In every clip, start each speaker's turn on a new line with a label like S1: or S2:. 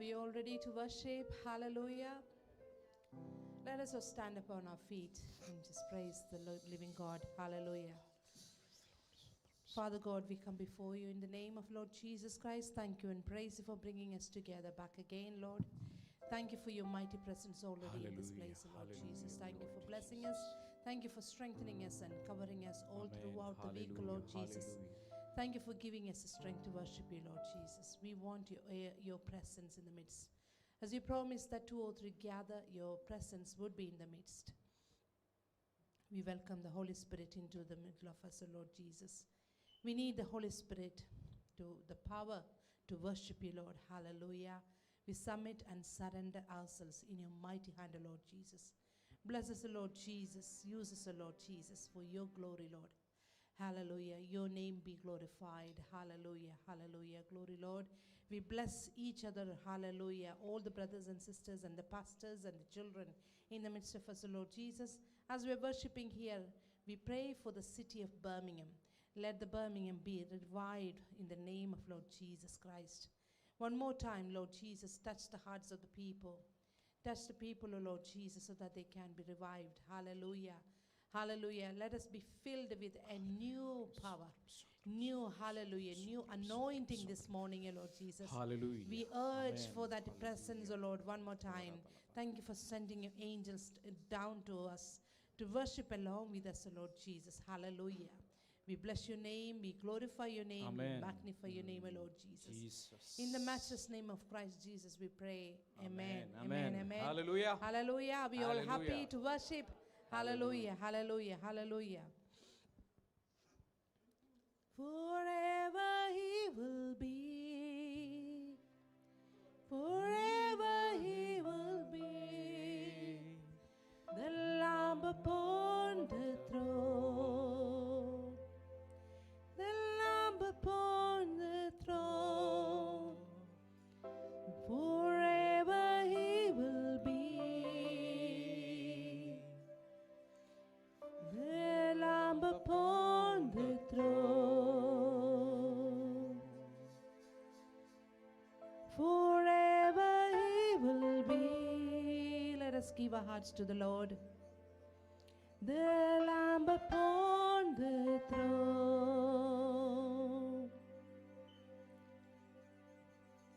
S1: we all ready to worship? Hallelujah. Let us all stand upon our feet and just praise the living God. Hallelujah. Father God, we come before you in the name of Lord Jesus Christ. Thank you and praise you for bringing us together back again, Lord. Thank you for your mighty presence already in this place, Lord Jesus. Thank you for blessing us. Thank you for strengthening us and covering us all throughout the week, Lord Jesus. Thank you for giving us the strength to worship you, Lord Jesus. We want your presence in the midst. As you promised that 2 or 3 gather, your presence would be in the midst. We welcome the Holy Spirit into the middle of us, Lord Jesus. We need the Holy Spirit the power to worship you, Lord. Hallelujah. We submit and surrender ourselves in your mighty hand, Lord Jesus. Bless us, Lord Jesus. Use us, Lord Jesus, for your glory, Lord. Hallelujah. Your name be glorified. Hallelujah. Hallelujah. Glory, Lord. We bless each other. Hallelujah. All the brothers and sisters and the pastors and the children in the midst of us, Lord Jesus. As we're worshiping here, we pray for the city of Birmingham. Let the Birmingham be revived in the name of Lord Jesus Christ. One more time, Lord Jesus, touch the hearts of the people. Touch the people, O Lord Jesus, so that they can be revived. Hallelujah. Hallelujah. Let us be filled with a new power, new, hallelujah, new anointing this morning, O Lord Jesus.
S2: Hallelujah.
S1: We urge
S2: Amen.
S1: for that presence, O Lord, one more time. Thank you for sending your angels down to us to worship along with us, O Lord Jesus. Hallelujah. We bless your name, we glorify your name,
S2: Amen.
S1: we magnify your name, O Lord Jesus.
S2: Jesus.
S1: In the matchless name of Christ Jesus, we pray. Amen.
S2: Amen.
S1: Amen. Amen.
S2: Hallelujah.
S1: Hallelujah. Are we all happy
S2: Hallelujah.
S1: to worship? Hallelujah. Hallelujah. Hallelujah. Forever he will be. Forever he will be. The Lamb upon the throne. The Lamb upon the throne. Forever he will be. The Lamb upon the throne. Forever he will be. Let us give our hearts to the Lord. The Lamb upon the throne.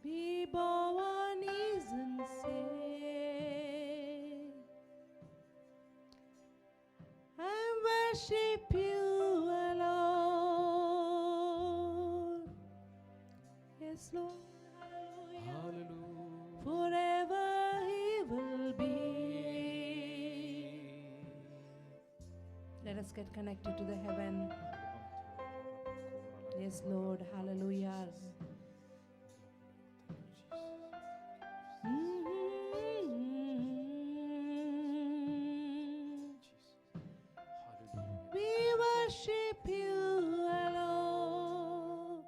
S1: We bow our knees and say, I worship you alone. Yes, Lord. Hallelujah.
S2: Hallelujah.
S1: Forever he will be. Let us get connected to the heaven. Yes, Lord. Hallelujah. We worship you alone.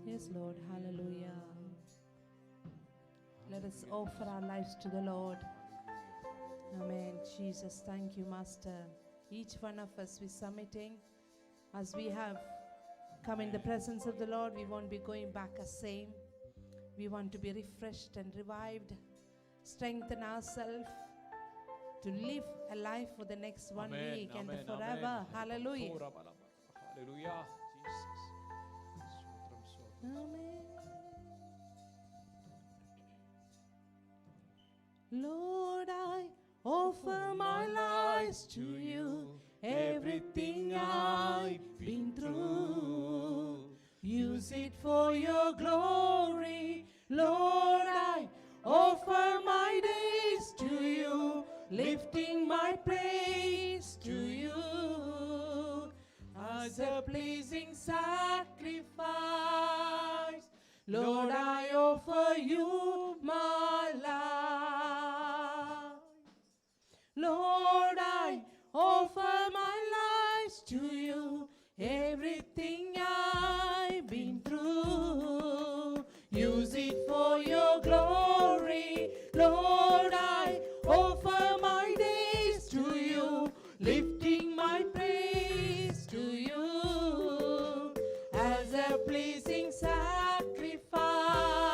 S1: Yes, Lord. Hallelujah. Let us offer our lives to the Lord. Amen. Jesus, thank you, Master. Each one of us, we're submitting. As we have come in the presence of the Lord, we won't be going back as same. We want to be refreshed and revived, strengthen ourselves to live a life for the next one week and forever. Hallelujah.
S2: Hallelujah. Jesus.
S1: Amen. Lord, I offer my life to you. Everything I've been through, use it for your glory. Lord, I offer my days to you, lifting my praise to you as a pleasing sacrifice. Lord, I offer you my life. Lord, I offer my life to you. Everything I've been through, use it for your glory. Lord, I offer my days to you, lifting my praise to you as a pleasing sacrifice.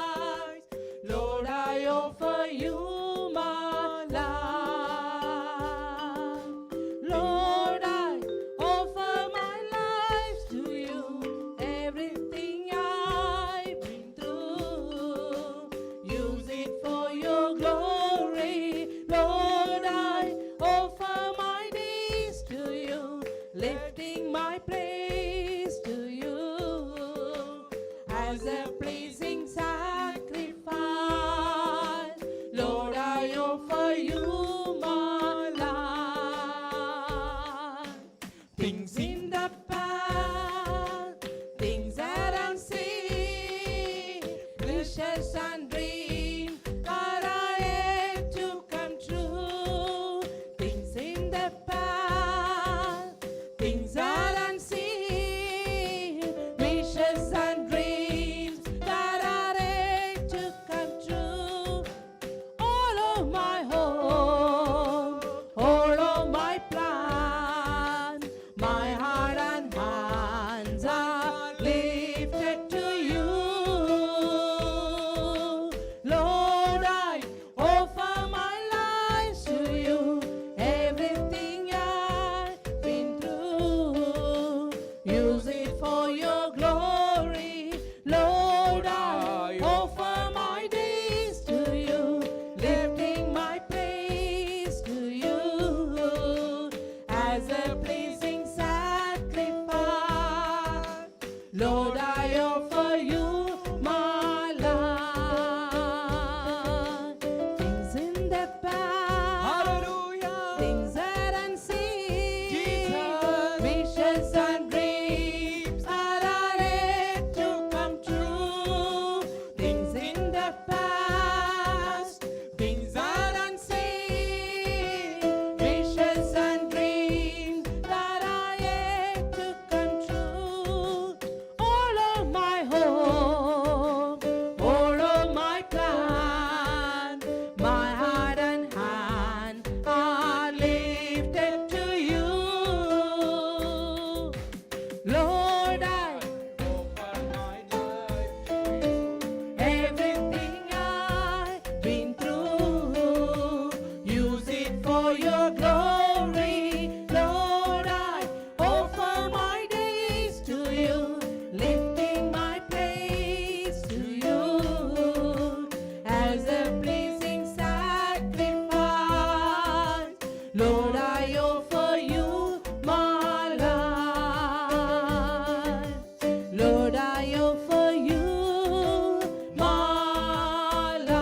S1: as a pleasing sacrifice. Lord, I offer you my life. Things in the past, things that unseen, wishes and dreams that are yet to come true. Things in the past, things that unseen, wishes and dreams that are yet to come true. All of my hope, all of my plan, my heart and hands are lifted to you. Lord, I offer my life to you. Everything I've been through, use it for your glory. Lord, I offer my days to you, lifting my praise to you as a pleasing sacrifice. Lord, I offer you my life. Things in the past,
S2: Hallelujah.
S1: things that unseen,
S2: Jesus.
S1: wishes and dreams that are yet to come true. Things in the past, things that unseen, wishes and dreams that are yet to come true. All of my hope, all of my plan, my heart and hand are lifted to you. Lord, I
S2: Offer my life to you.
S1: everything I've been through, use it for your glory. Lord, I offer my days to you, lifting my praise to you as a pleasing sacrifice. Lord, I offer you my life. Lord, I offer you my life.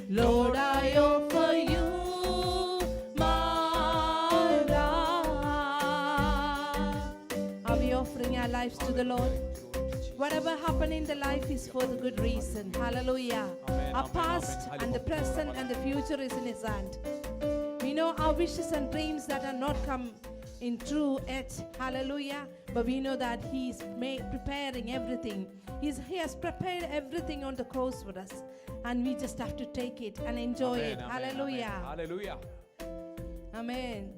S1: Lord, I offer you my life. Are we offering our lives to the Lord? Whatever happened in the life is for the good reason. Hallelujah.
S2: Amen,
S1: Our
S2: amen,
S1: past
S2: amen.
S1: and the present and the future is in His hand. We know our wishes and dreams that are not come in true yet. Hallelujah. But we know that He is preparing everything. He has prepared everything on the cross for us. And we just have to take it and enjoy
S2: Amen,
S1: it.
S2: amen,
S1: Hallelujah.
S2: amen. Hallelujah.
S1: Amen.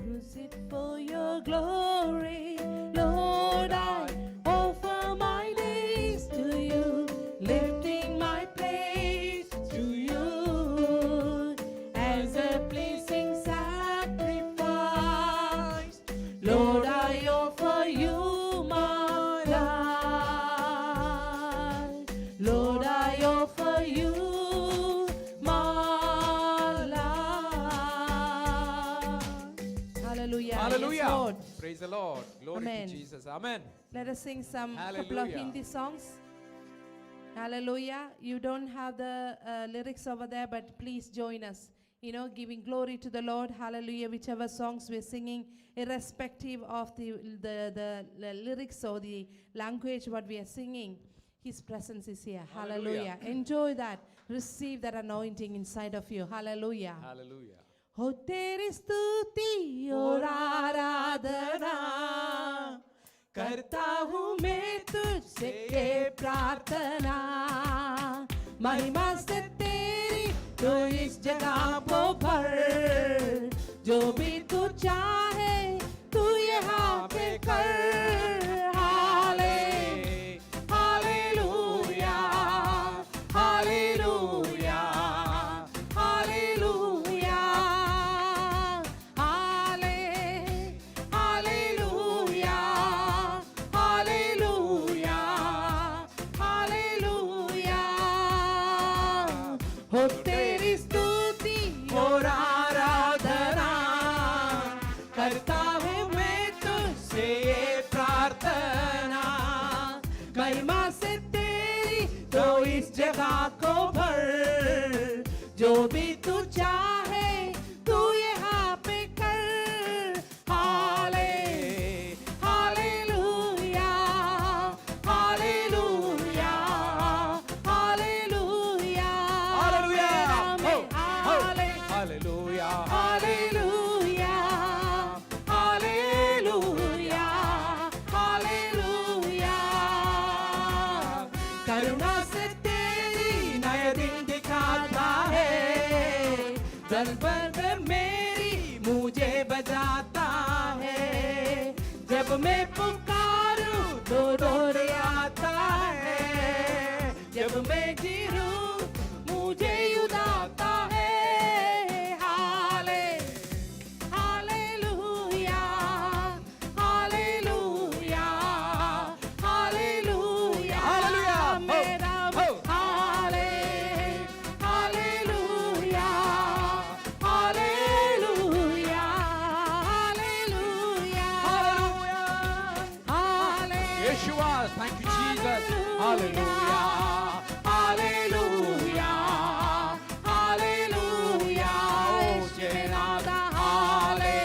S1: Use it for your glory. Lord, I offer my days to you, lifting my praise to you as a pleasing sacrifice. Lord, I offer you my life. Lord, I offer you my life. Hallelujah.
S2: Hallelujah.
S1: Yes, Lord.
S2: Praise the Lord. Glory
S1: Amen.
S2: to Jesus. Amen.
S1: Let us sing some couple of
S2: Hallelujah.
S1: Hindi songs. Hallelujah. You don't have the lyrics over there, but please join us. You know, giving glory to the Lord. Hallelujah. Whichever songs we're singing, irrespective of the lyrics or the language what we are singing, His presence is here.
S2: Hallelujah.
S1: Hallelujah. Enjoy that. Receive that anointing inside of you. Hallelujah.
S2: Hallelujah.
S1: हो तेरी स्तुति और आराधना करता हूँ मैं तुझसे ये प्रार्थना महिमा से तेरी तो इस जगह को भर जो भी तू चाहे तू यहाँ पे कर हाले हालेलुया हालेलुया हालेलुया हाले हालेलुया हालेलुया हालेलुया हो तेरी स्तुति और आराधना करता हूँ मैं तुझसे ये जगह को भर, जो भी तू चाहे तू यहाँ पे कर। Halle hallelujah hallelujah hallelujah
S2: Hallelujah.
S1: Hallelujah hallelujah hallelujah. करुणा से तेरी नया दिन दिखाता है, दल पर मेरी मुझे बजाता है। जब मैं पुकारूं तो दौड़ आता है, जब मैं गिरूं मुझे उदाता है। हाले हालेलुया हालेलुया हालेलुया
S2: Hallelujah.
S1: मेरा
S2: हो, हो।
S1: Halle hallelujah hallelujah hallelujah halle
S2: Yeshua, thank you, Jesus. Hallelujah.
S1: Hallelujah hallelujah യേശുനാഥാ halle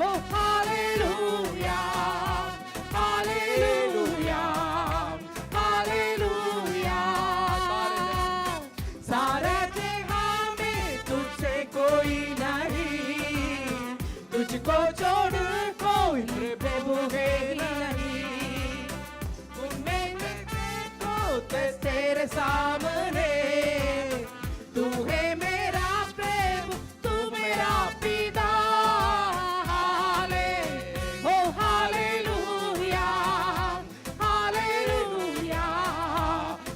S1: oh hallelujah hallelujah hallelujah. सारे जहां में तुझसे कोई नहीं, तुझको छोड़ कोई प्रभु है नहीं। तुम्हें देखो तेरे सामने, तू है मेरा प्रभु तू मेरा पिता। Halle oh hallelujah hallelujah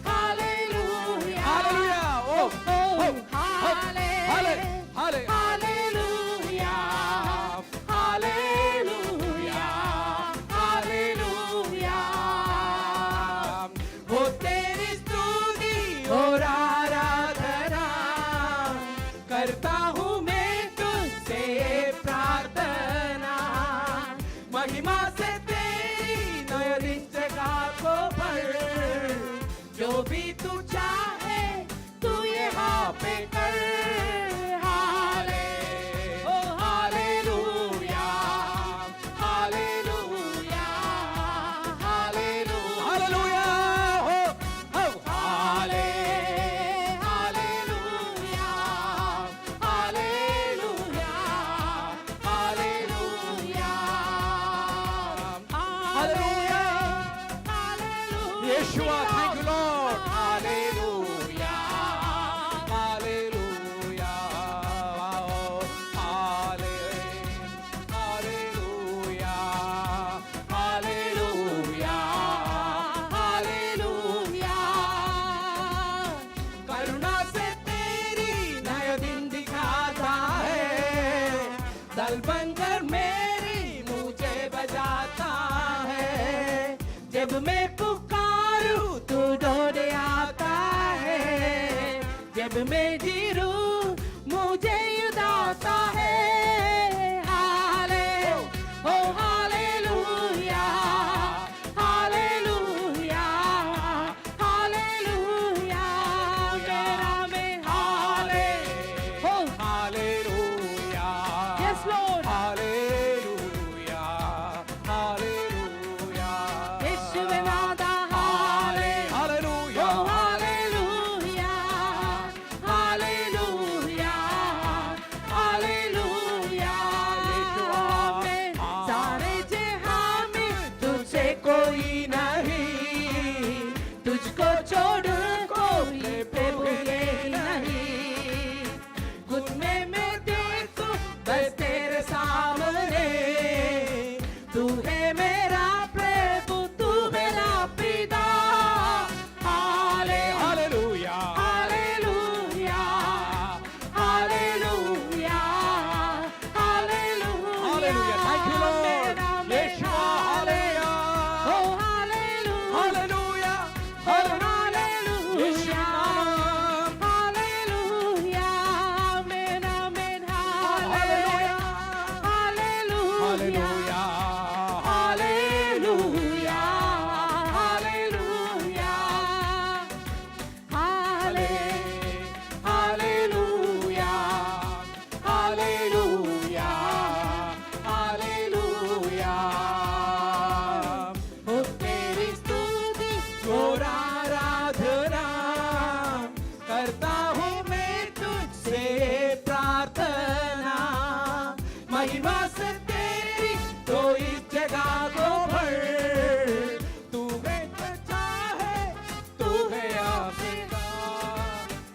S1: hallelujah
S2: Hallelujah. Oh,
S1: oh
S2: oh,
S1: halle
S2: Halle, halle.
S1: Hallelujah hallelujah hallelujah. वो तेरी स्तुति और आराधना करता हूँ मैं तुझसे प्रार्थना। महिमा से तेरी नया दिन जगह को भर, जो भी तू चाहे तू यहाँ पे कर। हाले oh hallelujah hallelujah hallelujah
S2: Hallelujah. Oh, oh.
S1: हाले hallelujah hallelujah hallelujah hallelujah hallelujah.
S2: Yeshua, thank you, Lord.
S1: Hallelujah
S2: Hallelujah. Oh, hallelujah.
S1: Hallelujah hallelujah. करुणा से तेरी नया दिन दिखाता है, दल बनकर मेरी मुझे बजाता है। जब मैं पुकारूं तू दौड़ आता है, जब मैं गिरूं मुझे उदाता है। हाले ओ हालेलुया हालेलुया हालेलुया मेरा में हाले ओ
S2: Hallelujah.
S1: Yes, Lord.
S2: Hallelujah. Hallelujah.
S1: യേശുവേ നാഥാ halle oh
S2: Hallelujah.
S1: Hallelujah hallelujah hallelujah.
S2: Yeshua
S1: में सारे जहां में तुझसे कोई नहीं, तुझको छोड़ कोई प्रभु है नहीं। खुद में मैं देखूं बस तेरे सामने, तू है मेरा प्रभु तू मेरा पिता। हाले
S2: Hallelujah.
S1: Hallelujah hallelujah hallelujah.
S2: Hallelujah. Thank you, Lord.
S1: मेरा में
S2: Yeshua.
S1: हाले ओ
S2: Hallelujah.
S1: Hallelujah
S2: Hallelujah.
S1: Hallelujah hallelujah मेरा में हाले
S2: महिमा से तेरी कोई जगह को भर, तू है बचा है, तू है Ashika.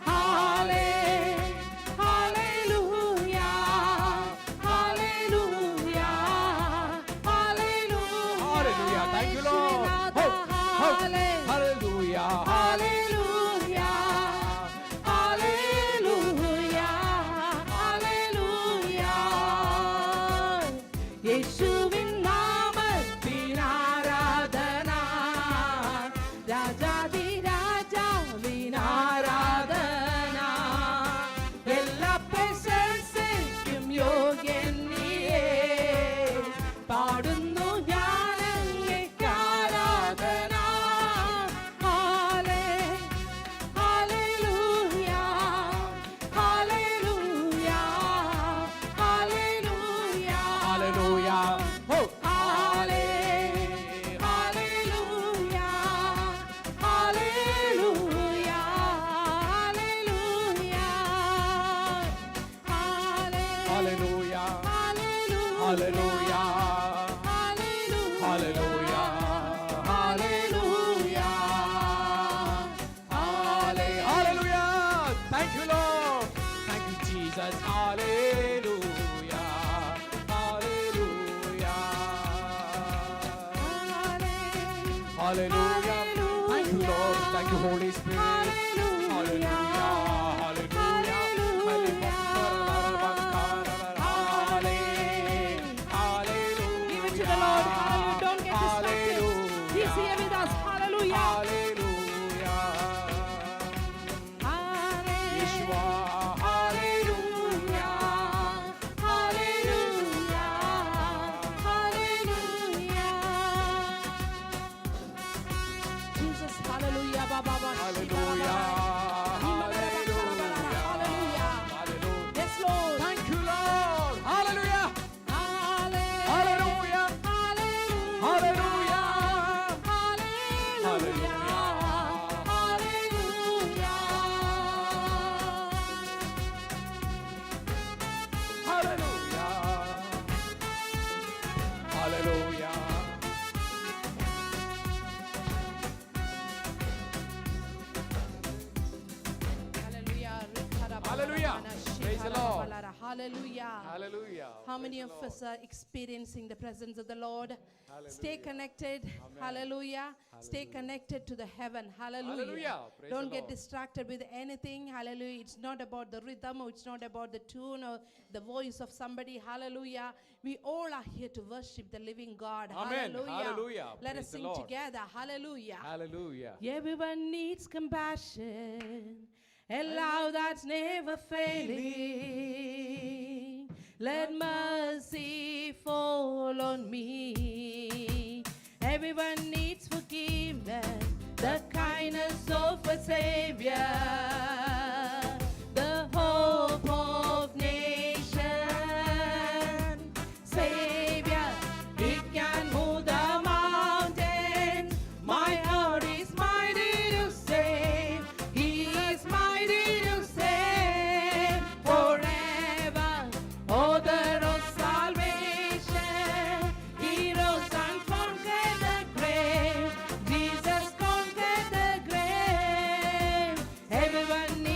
S1: Hallelujah, hallelujah, hallelujah.
S2: Hallelujah. Thank you, Lord. Ho, ho. Hallelujah.
S1: Hallelujah, hallelujah, hallelujah. യേശുവിൻ നാമത്തിൽ ആരാധന, രാജാധിരാജാവിൻ ആരാധന, എല്ലാ പ്രശംസയ്ക്കും യോഗ്യൻ നീയേ, പാടുന്നു ഞാൻ അങ്ങേക്ക് ആരാധന. Hallelujah, hallelujah, hallelujah.
S2: Hallelujah. Ho.
S1: Hallelujah, hallelujah, hallelujah, hallelujah.
S2: Hallelujah.
S1: Hallelujah,
S2: Hallelujah.
S1: hallelujah,
S2: Hallelujah. Hallelujah. Thank you, Lord. Thank you, Jesus. Hallelujah. Hallelujah. Hallelujah. Thank you, Lord. Thank you, Holy Spirit. Hallelujah. Hallelujah.
S1: Give it to the Lord. Hallelujah. Don't get distracted. He's here with us. Hallelujah.
S2: Hallelujah. Yeshua. Hallelujah.
S1: Hallelujah, hallelujah. Jesus, hallelujah, Baba,
S2: Hallelujah.
S1: Hallelujah.
S2: Hallelujah.
S1: Yes, Lord.
S2: Thank you, Lord. Hallelujah.
S1: Hallelujah.
S2: Hallelujah.
S1: Hallelujah.
S2: Hallelujah.
S1: Hallelujah.
S2: Hallelujah. Hallelujah. Hallelujah. Praise the Lord.
S1: Hallelujah.
S2: Hallelujah.
S1: How many of us are experiencing the presence of the Lord? Stay connected. Hallelujah. Stay connected to the heaven. Hallelujah.
S2: Hallelujah. Praise
S1: Don't
S2: the
S1: get
S2: Lord.
S1: distracted with anything. Hallelujah. It's not about the rhythm, or it's not about the tune or the voice of somebody. Hallelujah. We all are here to worship the living God.
S2: Amen.
S1: Hallelujah.
S2: Hallelujah.
S1: Let
S2: Praise
S1: us
S2: the
S1: sing
S2: Lord.
S1: together. Hallelujah.
S2: Hallelujah.
S1: Everyone needs compassion, a love that's never failing. Let mercy fall on me. Everyone needs forgiveness, the kindness of a Savior, the hope of nation. Savior, He can move the mountains. My heart is mighty to save. He is mighty to save forever. Author of salvation, He rose and conquered the grave. Jesus conquered the grave. Everyone needs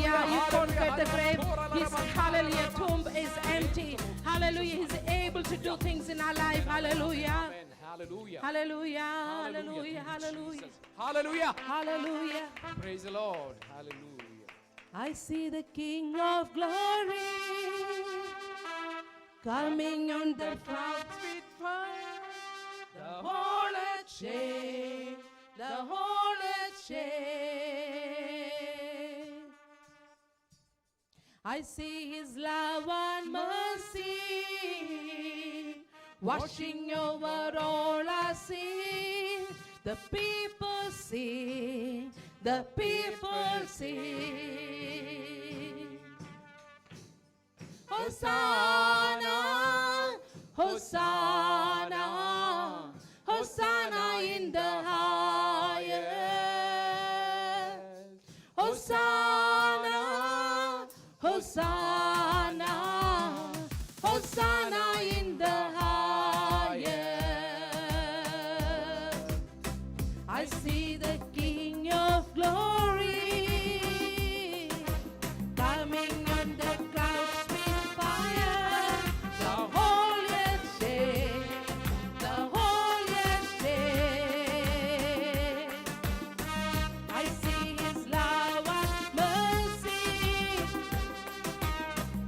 S1: Hallelujah. He conquered the grave. His
S2: Hallelujah.
S1: hallelujah tomb is empty. Hallelujah. He's able to do things in our life. Hallelujah.
S2: Amen. Hallelujah.
S1: Hallelujah.
S2: Hallelujah.
S1: Hallelujah.
S2: Thank you,
S1: Hallelujah.
S2: Jesus. Hallelujah.
S1: Hallelujah.
S2: Praise the Lord. Hallelujah.
S1: I see the King of glory coming on the clouds with fire. The whole earth shake, the whole earth shake. I see His love and mercy washing over all our sin. The people sing, the people sing. Hosanna, Hosanna, Hosanna in the highest. Hosanna, Hosanna, Hosanna in the highest. I see the King of glory coming on the clouds with fire. The whole earth shake, the whole earth shake. I see His love and mercy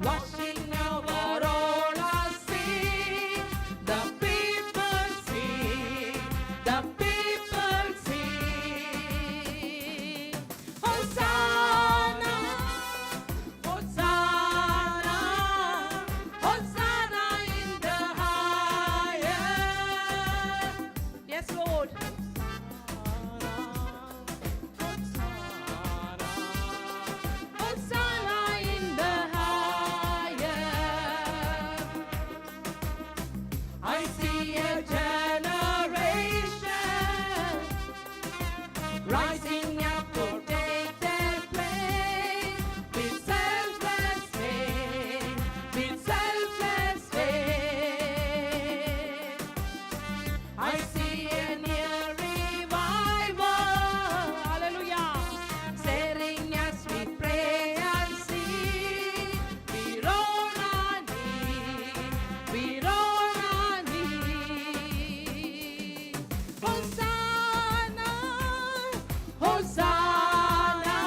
S1: washing over all our sin. The people sing, the people sing. Hosanna, Hosanna, Hosanna in the highest. Yes, Lord. Hosanna in the highest. I see a generation rising up to take their place with selfless faith, with selfless faith. I see a near revival, hallelujah, stirring as we pray and sing. We're on our knees, we're on our knees. Hosanna, Hosanna,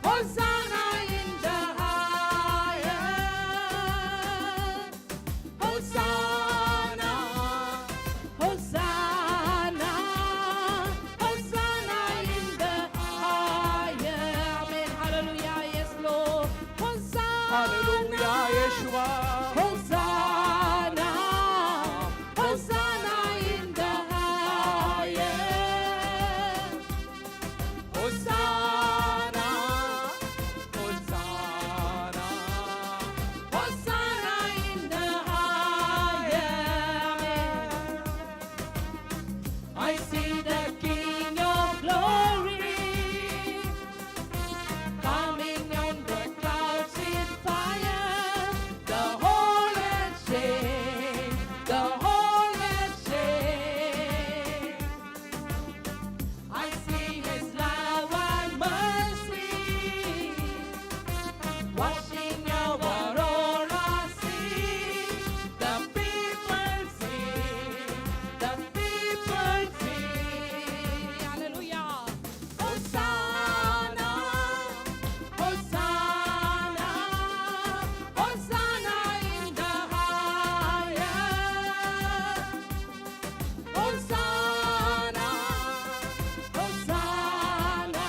S1: Hosanna in the highest. Hosanna, Hosanna, Hosanna in the highest. Amen. Hallelujah. Yes, Lord. Hosanna.
S2: Hallelujah. Yeshua.
S1: Hosanna, Hosanna in the highest.
S2: Hosanna. Hosanna.
S1: Hosanna in the highest. I see the King of glory coming on the clouds with fire. The whole earth shake, the whole earth shake. I see His love and mercy washing over all our sin. The people sing, the people sing. Hallelujah. Hosanna, Hosanna, Hosanna in the highest. Hosanna, Hosanna,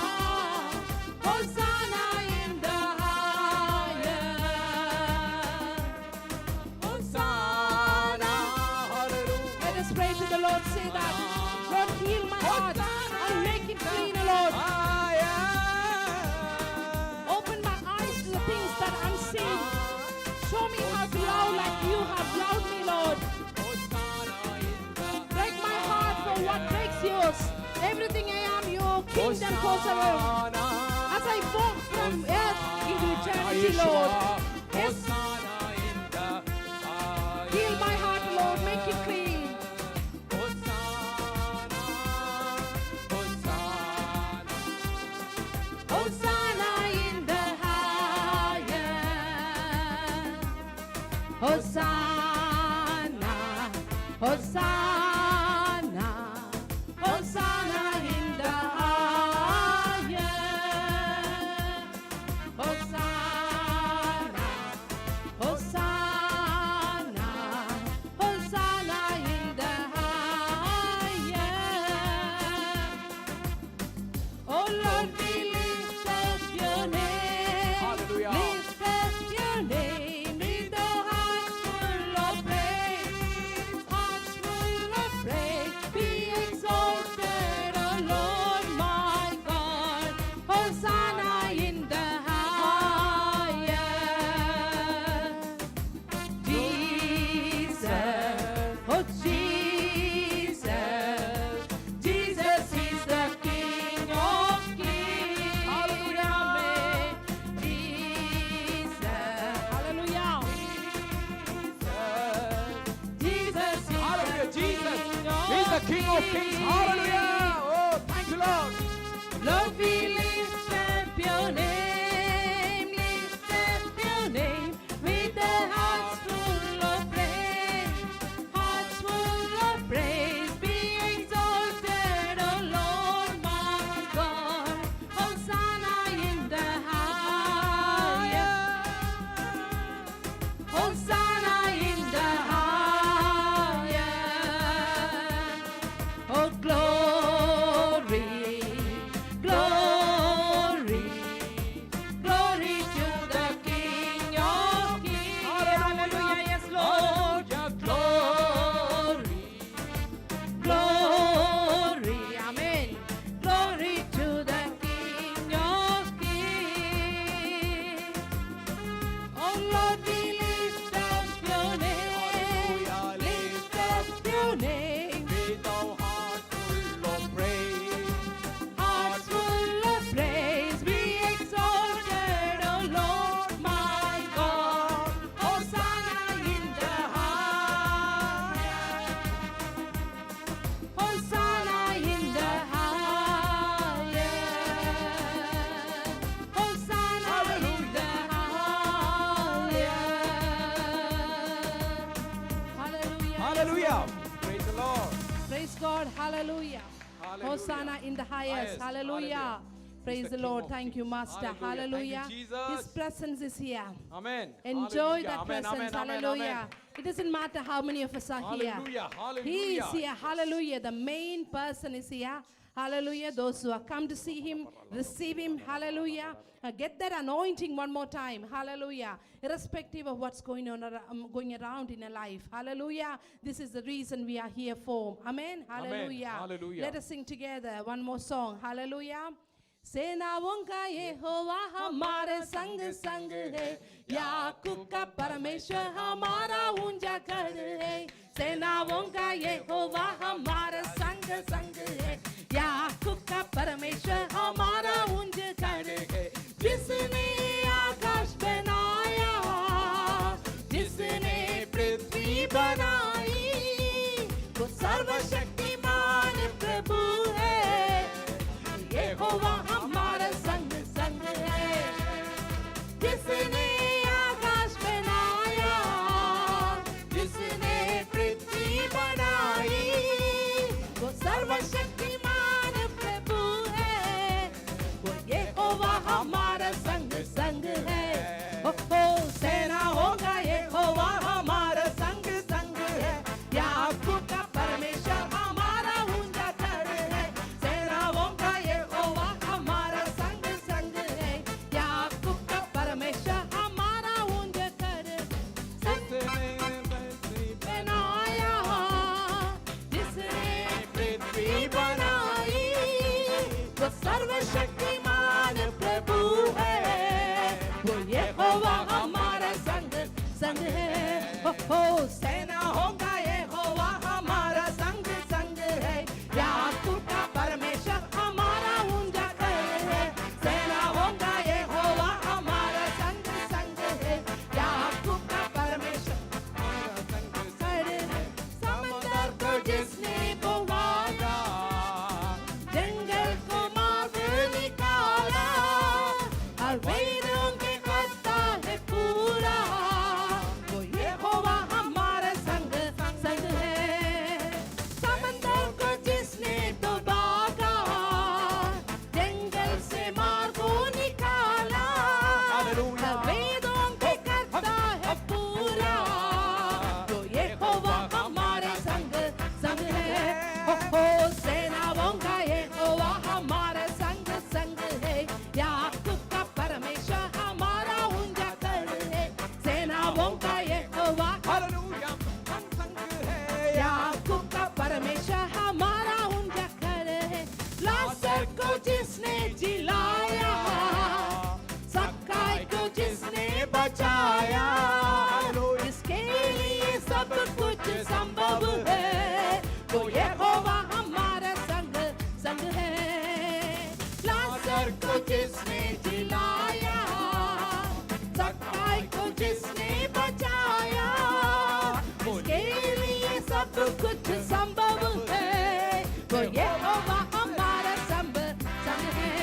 S1: Hosanna in the highest. Hosanna.
S2: Hallelujah.
S1: Let us pray to the Lord. Say that. Lord, heal my heart and make it clean, Lord. Open my eyes to the things that I'm seeing. Show me how to love like you have loved me, Lord. Break my heart for what breaks yours. Everything I am, your kingdom goes around. As I walk from earth into eternity, Lord. Yes, heal my heart, Lord. Make it clean. Hosanna in the Hosanna, Hosanna, Hosanna in the highest. Hosanna, Hosanna, Hosanna in the highest. Oh Lord, we lift up your name.
S2: Hallelujah.
S1: Lift up your name with the hearts full of praise. Hearts full of praise. Be exalted, O Lord my God. Hosanna in the highest. Jesus, oh Jesus, Jesus is the King of Kings.
S2: Hallelujah.
S1: Jesus, hallelujah. Jesus is
S2: Hallelujah.
S1: the
S2: Jesus.
S1: King
S2: He's the King of Kings. Hallelujah. Oh, thank you, Lord.
S1: Lord, we lift up your name, lift up your name with the hearts full of praise, hearts full of praise. Be exalted, O Lord my God. Hosanna in the highest. Hosanna in the highest. Oh, glory, glory, glory to the King of Kings. Hallelujah, yes, Lord. Glory, glory, amen. Glory to the King of Kings. Oh Lord, we lift up your name.
S2: Hallelujah.
S1: Lift up your name.
S2: With our heart full of praise.
S1: Hearts full of praise, be exalted, O Lord my God. Hosanna in the highest. Hosanna in the highest. Hosanna in the highest. Hallelujah.
S2: Hallelujah. Praise the Lord.
S1: Praise God. Hallelujah.
S2: Hallelujah.
S1: Hosanna in the highest.
S2: Highest.
S1: Hallelujah.
S2: Hallelujah.
S1: Praise
S2: He's
S1: the
S2: the
S1: Lord.
S2: King of
S1: Thank you,
S2: Kings.
S1: Master.
S2: Hallelujah.
S1: Hallelujah.
S2: Thank you, Jesus.
S1: His presence is here.
S2: Amen.
S1: Enjoy
S2: Hallelujah.
S1: that
S2: Amen.
S1: presence.
S2: Amen. Amen.
S1: Hallelujah.
S2: Amen.
S1: It doesn't matter how many of us are here.
S2: Hallelujah. Hallelujah.
S1: He is here. Hallelujah. The main person is here. Hallelujah. Those who have come to see him, receive him. Hallelujah. Get that anointing one more time. Hallelujah. Irrespective of what's going on going around in your life. Hallelujah. This is the reason we are here for. Amen. Hallelujah.
S2: Hallelujah.
S1: Let us sing together one more song. Hallelujah. सेनाओं का यहोवा हमारे संग संग है, याकूब का परमेश्वर हमारा ऊंचा गढ़ है। सेनाओं का यहोवा हमारे संग संग है, याकूब का परमेश्वर हमारा ऊंचा गढ़ है। जिसने आकाश बनाया, जिसने पृथ्वी बनाई, वो सर्वशक्तिमान प्रभु है। यहोवा हमारा संग संग है, जिसने आकाश बनाया, जिसने पृथ्वी बनाई, वो सर्वशक्तिमान प्रभु है। वो यहोवा हमारा संग संग है। ओ सेना होगा यहोवा हमारा संग संग है, याकूब का परमेश्वर हमारा ऊंचा गढ़ है। सेना होगा यहोवा हमारा संग संग है, याकूब का परमेश्वर हमारा ऊंचा गढ़ है। बनाया, जिसने पृथ्वी बनाई, वो सर्वशक्तिमान प्रभु है। वो यहोवा हमारा संग संग है। हो सेना होगा यहोवा हमारा संग संग है, याकूब का परमेश्वर हमारा ऊंचा गढ़ है। सेना होगा यहोवा हमारा संग संग है, याकूब का परमेश्वर हमारा संग संग है। समंदर को जिसने बुलाया, जंगल को मार्ग निकाला, और वेदों के करता है पूरा। वो
S2: हालेलुया
S1: वेदों के करता है पूरा, तो यहोवा हमारे संग संग है। हो सेनाओं का यहोवा हमारे संग संग है। याकूब का परमेश्वर हमारा ऊंचा कर है। सेनाओं का यहोवा
S2: हालेलुया संग है
S1: याकूब का परमेश्वर हमारा ऊंचा कर है। लाजर को जिसने जिलाया, सक्काई को जिसने बचाया, जिसके लिए सब कुछ संभव है, वो यहोवा हमारा संग संग है। लाजर को जिसने जिलाया, सक्काई को जिसने बचाया, जिसके लिए सब कुछ संभव है, वो यहोवा हमारा संग संग है।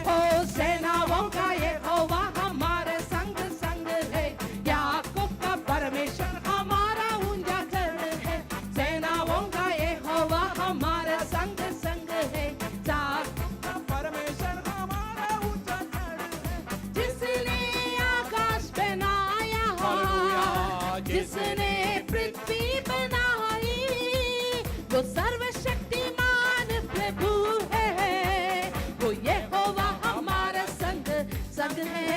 S1: हो सेनाओं का यहोवा हमारे संग संग है। याकूब का परमेश्वर हमारा ऊंचा कर है। सेनाओं का यहोवा हमारे संग संग है। याकूब का
S2: परमेश्वर हमारा ऊंचा कर है
S1: जिसने आकाश बनाया,
S2: हालेलुया
S1: जिसने पृथ्वी बनाई, वो सर्वशक्तिमान प्रभु है, वो यहोवा हमारा संग संग है।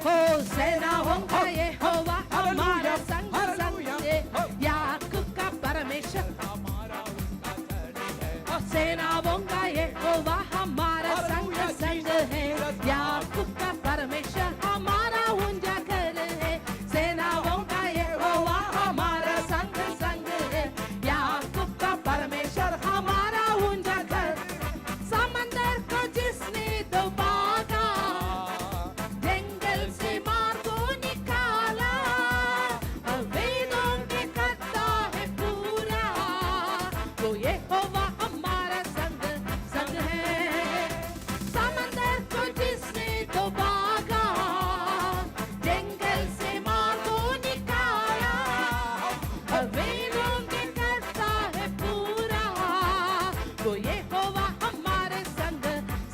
S1: हो सेनाओं का यहोवा हमारा संग संग है। याकूब का परमेश्वर
S2: हमारा ऊंचा कर है
S1: सेनाओं का यहोवा हमारा संग संग है। याकूब का परमेश्वर हमारा ऊंचा कर है। सेनाओं का यहोवा हमारा संग संग है। याकूब का परमेश्वर हमारा ऊंचा कर। समंदर को जिसने दबाया, जंगल से मार को निकाला, वेदों के करता है पूरा, वो यहोवा हमारा संग संग है। समंदर को जिसने दबाया, जंगल से मार को निकाला, वेदों के करता है पूरा, वो यहोवा हमारे संग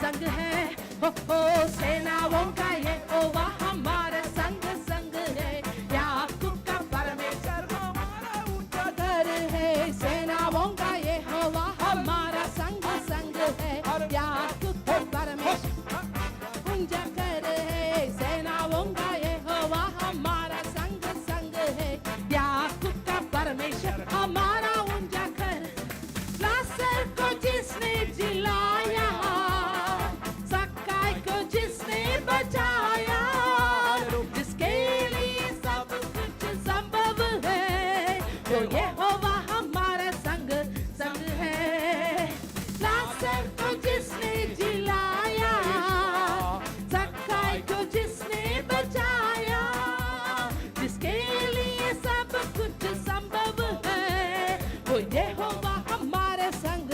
S1: संग है। हो सेनाओं का यहोवा हमारे संग संग है। याकूब का परमेश्वर हमारा ऊंचा घर है। सेनाओं का यहोवा हमारा संग संग है। याकूब का परमेश्वर ऊंचा घर है। सेनाओं का यहोवा हमारा संग संग है। याकूब का परमेश्वर हमारा ऊंचा घर। लाजर को जिसने जिलाया, सक्काई को जिसने बचाया, जिसके लिए सब कुछ संभव है, वो यहोवा हमारा संग संग है। लाजर को जिसने जिलाया, सक्काई को जिसने बचाया, जिसके लिए सब कुछ संभव है, वो यहोवा हमारे संग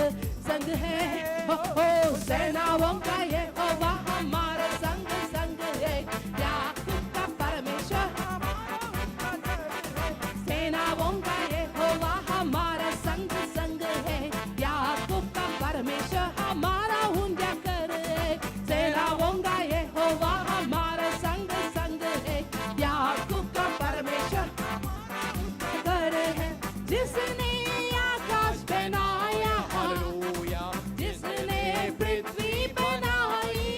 S1: संग है। हो सेनाओं का यहोवा हमारे संग संग है। याकूब का परमेश्वर हमारा ऊंचा कर है। सेनाओं का यहोवा हमारा संग संग है। याकूब का परमेश्वर हमारा ऊंचा कर है। सेनाओं का यहोवा हमारा संग संग है। याकूब का परमेश्वर हमारा ऊंचा कर है। जिसने आकाश बनाया,
S2: हालेलुया
S1: जिसने पृथ्वी बनाई,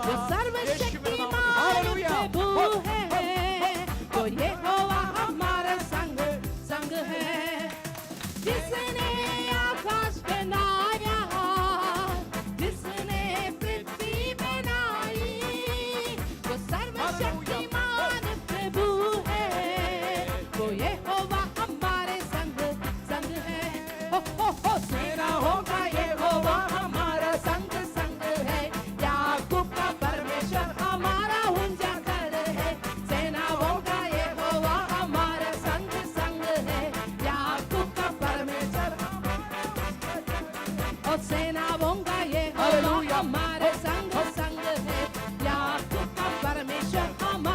S1: वो सर्वशक्तिमान
S2: हालेलुया
S1: प्रभु है, वो यहोवा हमारा संग संग है। जिसने आकाश बनाया, जिसने पृथ्वी बनाई, वो सर्वशक्तिमान प्रभु है, वो यहोवा हमारे संग संग है। हो सेनाओं का यहोवा हमारा संग संग है। याकूब का परमेश्वर हमारा ऊंचा कर है। सेनाओं का यहोवा हमारा संग संग है। याकूब का परमेश्वर हमारा ऊंचा कर है। और सेनाओं का यहोवा हमारे संग संग है। याकूब का परमेश्वर हमारा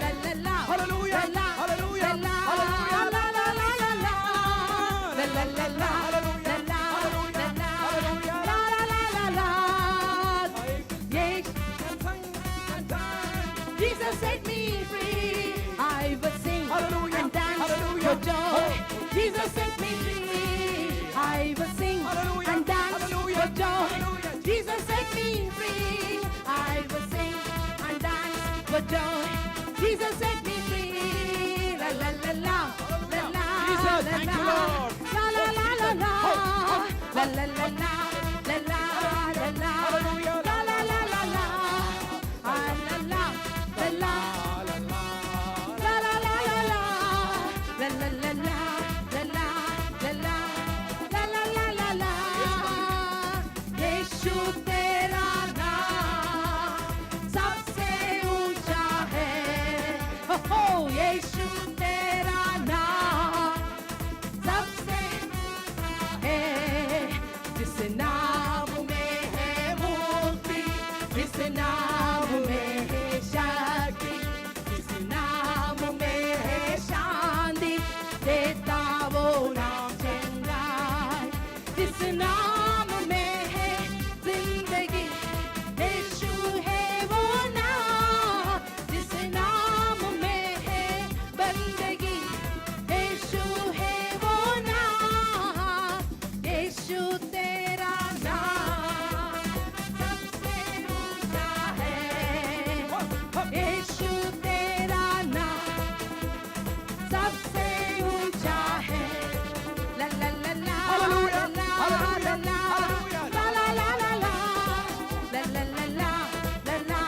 S1: la la la.
S2: Hallelujah.
S1: La la
S2: Hallelujah.
S1: la la
S2: Hallelujah.
S1: la la la la la. La la la la.
S2: Hallelujah.
S1: La la
S2: Hallelujah.
S1: la la.
S2: Hallelujah.
S1: La la la la la. Yes, Jesus set me free. I will sing
S2: Hallelujah.
S1: and dance
S2: Hallelujah.
S1: for joy. Jesus set me free. I will sing
S2: Hallelujah.
S1: and dance
S2: Hallelujah.
S1: for joy.
S2: Hallelujah.
S1: Jesus set me free. I will sing and dance for joy. Jesus set me free. La la la la. La la
S2: Jesus,
S1: la
S2: thank you,
S1: la.
S2: Lord.
S1: La la la la la. La la la la. La la la la.
S2: Hallelujah.
S1: La la la la la. Ah, la la la la. La la la la la. La la la la. La la la la. La la la la la. Yes,
S2: Hallelujah.
S1: la la la la la, la la la la, la la,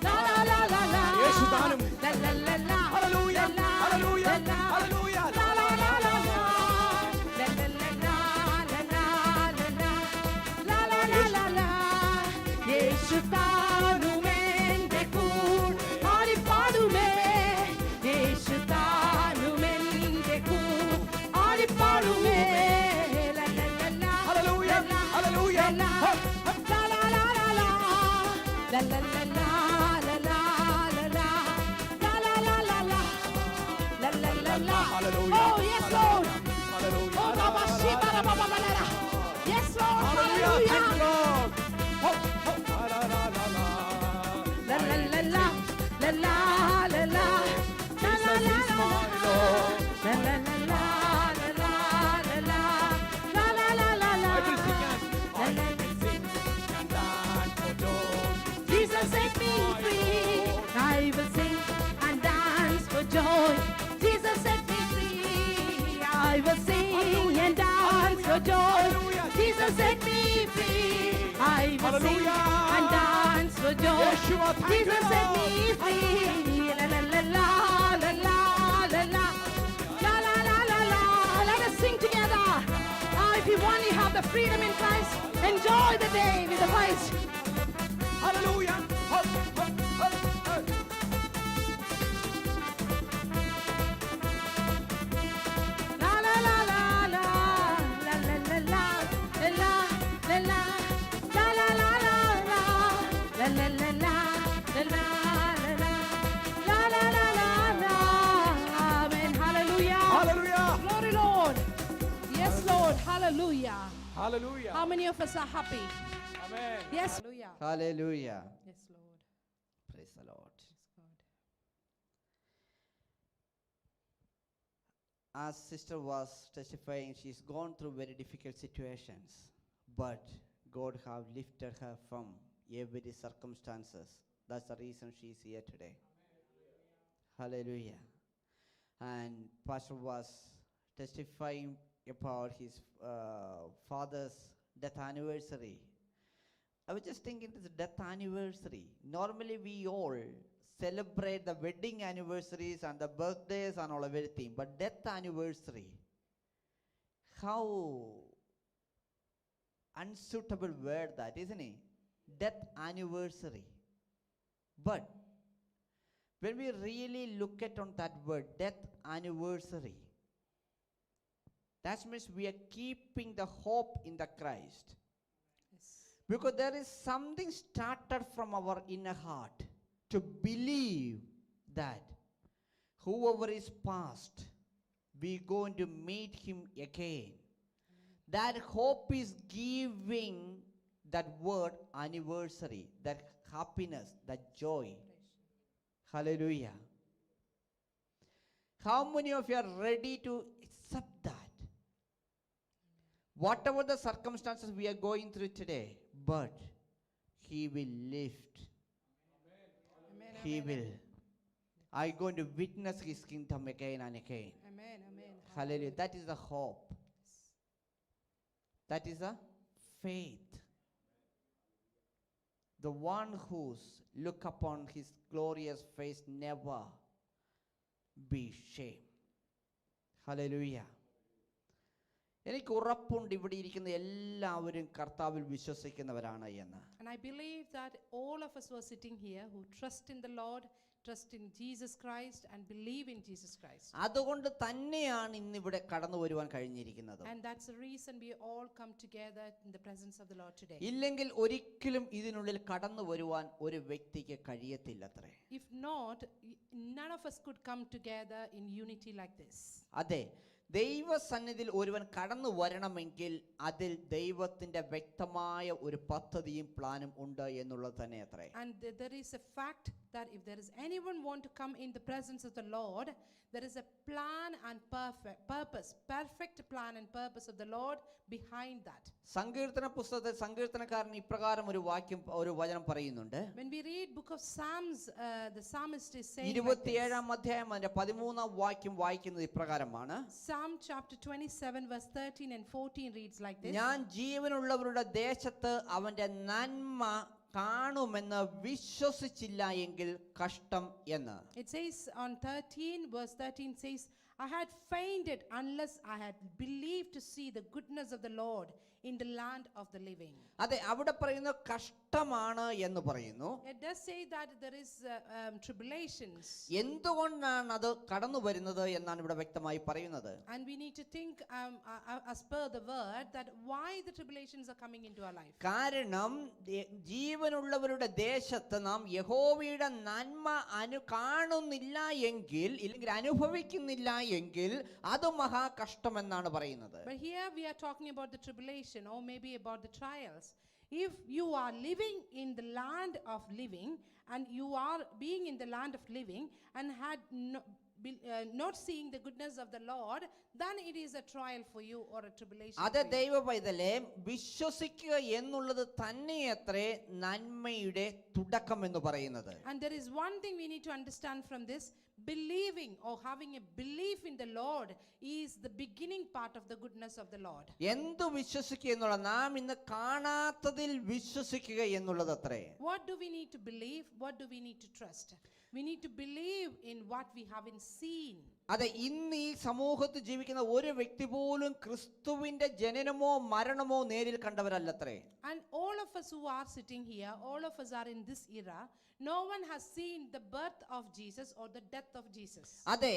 S1: la la la la la,
S2: യേശു താനും.
S1: la la la la,
S2: Hallelujah.
S1: la
S2: Hallelujah.
S1: la,
S2: Hallelujah.
S1: la la la la la, la la la la, la la la la, la la la la la. യേശു താനും എൻ്റെ കൂടെ ആടിപ്പാടുമേ, യേശു താനും എൻ്റെ കൂടെ ആടിപ്പാടുമേ, la la la la,
S2: Hallelujah. Hallelujah.
S1: la la la la la la, la la la la, la la la la, la la la la la, la la la la.
S2: Hallelujah.
S1: Oh yes Lord.
S2: Hallelujah.
S1: Oh Baba Shiva Baba Baba. Yes Lord.
S2: Hallelujah. Thank you,
S1: Hallelujah.
S2: Lord. Ho, ho, la, la, la, la, la.
S1: La la la la, la la la la, la la
S2: Jesus
S1: la
S2: is
S1: la,
S2: my Lord.
S1: la la la la, la la la la, la la la la.
S2: I will sing and dance for joy.
S1: Jesus set me free. I will sing and dance for joy. Jesus set me free. I will sing and dance for joy. Jesus set me free. I will sing and dance for joy.
S2: Yeshua, thank you,
S1: Jesus set me
S2: Lord.
S1: free. La la la la, la la la la, la la la la la. Let us sing together. If you want, you have the freedom in Christ. Enjoy the day with the Christ.
S2: Hallelujah. Ho, ho, ho, ho.
S1: La la la la la, la la la la, la la la la, la la la la la, la la la la, la la la la, la la la la. Amen. Hallelujah.
S2: Hallelujah.
S1: Glory Lord. Yes Lord. Hallelujah.
S2: Hallelujah.
S1: How many of us are happy?
S2: Amen.
S1: Yes. Hallelujah.
S3: Hallelujah.
S1: Yes Lord.
S3: Praise the Lord.
S1: Yes God.
S3: As sister was testifying, she's gone through very difficult situations, but God have lifted her from every circumstances. That's the reason she's here today. Hallelujah. And Pastor was testifying about his father's death anniversary. I was just thinking, this death anniversary. Normally we all celebrate the wedding anniversaries and the birthdays and all everything, but death anniversary, how unsuitable word that, isn't it? Death anniversary. But when we really look at on that word, death anniversary, that means we are keeping the hope in the Christ.
S1: Yes.
S3: Because there is something started from our inner heart to believe that whoever is past, we going to meet him again. That hope is giving that word anniversary, that happiness, that joy. Hallelujah. How many of you are ready to accept that? Whatever the circumstances we are going through today, but he will lift.
S1: Amen.
S3: He will. I'm going to witness his kingdom again and again.
S1: Amen. Amen.
S3: Hallelujah. That is the hope. That is a faith. The one who's look upon his glorious face never be shamed. Hallelujah. എനിക്ക് ഉറപ്പുണ്ട് ഇവിടെ ഇരിക്കുന്ന എല്ലാവരും കർത്താവിൽ വിശ്വസിക്കുന്നവരാണ് എന്ന്.
S1: And I believe that all of us who are sitting here who trust in the Lord, trust in Jesus Christ and believe in Jesus Christ.
S3: അതുകൊണ്ട് തന്നെയാണ് ഇന്നിവിടെ കടന്നു വരുവാൻ കഴിഞ്ഞിരിക്കുന്നത്.
S1: And that's the reason we all come together in the presence of the Lord today.
S3: ഇല്ലെങ്കിൽ ഒരിക്കലും ഇതിനുള്ളിൽ കടന്നു വരുവാൻ ഒരു വ്യക്തിക്ക് കഴിയത്തില്ലത്രേ.
S1: If not, none of us could come together in unity like this.
S3: അതെ, ദൈവസന്നിധിയിൽ ഒരുവൻ കടന്നു വരണമെങ്കിൽ അതിൽ ദൈവത്തിന്റെ വ്യക്തമായ ഒരു പദ്ധതിയും പ്ലാനും ഉണ്ട് എന്നുള്ളത് തന്നെ അത്രേ.
S1: And there is a fact that if there is anyone want to come in the presence of the Lord, there is a plan and perfect plan and purpose of the Lord behind that.
S3: സങ്കീർത്തന പുസ്തകത്തിൽ സങ്കീർത്തനക്കാരൻ ഇപ്രകാരം ഒരു വചനം പറയുന്നുണ്ട്.
S1: When we read book of Psalms, the psalmist is saying
S3: 27-ാം അധ്യായം അതിന്റെ 13-ാം വാക്യം വായിക്കുന്നത് ഇപ്രകാരമാണ്.
S1: Psalm Psalm chapter 27 verse 13 and 14 reads like this.
S3: ഞാൻ ജീവനുള്ളവരുടെ ദേശത്ത് അവന്റെ നന്മ കാണുമെന്ന് വിശ്വസിച്ചില്ല എങ്കിൽ കഷ്ടം എന്ന്.
S1: It says on 13 verse 13 says, I had fainted unless I had believed to see the goodness of the Lord in the land of the living.
S3: അതെ, അവിടെ പറയുന്ന കഷ്ടമാണ് എന്ന് പറയുന്നു.
S1: It does say that there is tribulations.
S3: എന്തുകൊണ്ടാണ് അത് കടന്നു വരുന്നത് എന്നാണ് ഇവിടെ വ്യക്തമായി പറയുന്നത്.
S1: And we need to think as per the word that why the tribulations are coming into our life.
S3: കാരണം ജീവനുള്ളവരുടെ ദേശത്ത് നാം യഹോവയുടെ നന്മ കാണുന്നില്ല എങ്കിൽ ഇല്ലെങ്കിൽ അനുഭവിക്കുന്നില്ല എങ്കിൽ അത് മഹാ കഷ്ടമെന്നാണ് പറയുന്നത്.
S1: But here we are talking about the tribulation or maybe about the trials. If you are living in the land of living and you are being in the land of living and had not seeing the goodness of the Lord, then it is a trial for you or a tribulation.
S3: അത് ദൈവ പൈതലേ, വിശ്വസിക്കുക എന്നുള്ളത് തന്നെയത്രേ നന്മയുടെ തുടക്കം എന്ന് പറയുന്നത്.
S1: And there is one thing we need to understand from this: believing or having a belief in the Lord is the beginning part of the goodness of the Lord.
S3: എന്തു വിശ്വസിക്കുക എന്നുള്ള, നാം ഇന്ന് കാണാത്തതിൽ വിശ്വസിക്കുക എന്നുള്ളത് അത്രേ.
S1: What do we need to believe? What do we need to trust? We need to believe in what we haven't seen.
S3: അതെ, ഇന്ന് ഈ സമൂഹത്തിൽ ജീവിക്കുന്ന ഒരു വ്യക്തി പോലും ക്രിസ്തുവിന്റെ ജനനമോ മരണമോ നേരിൽ കണ്ടവരല്ലത്രേ.
S1: And all of us who are sitting here, all of us are in this era, no one has seen the birth of Jesus or the death of Jesus.
S3: അതെ,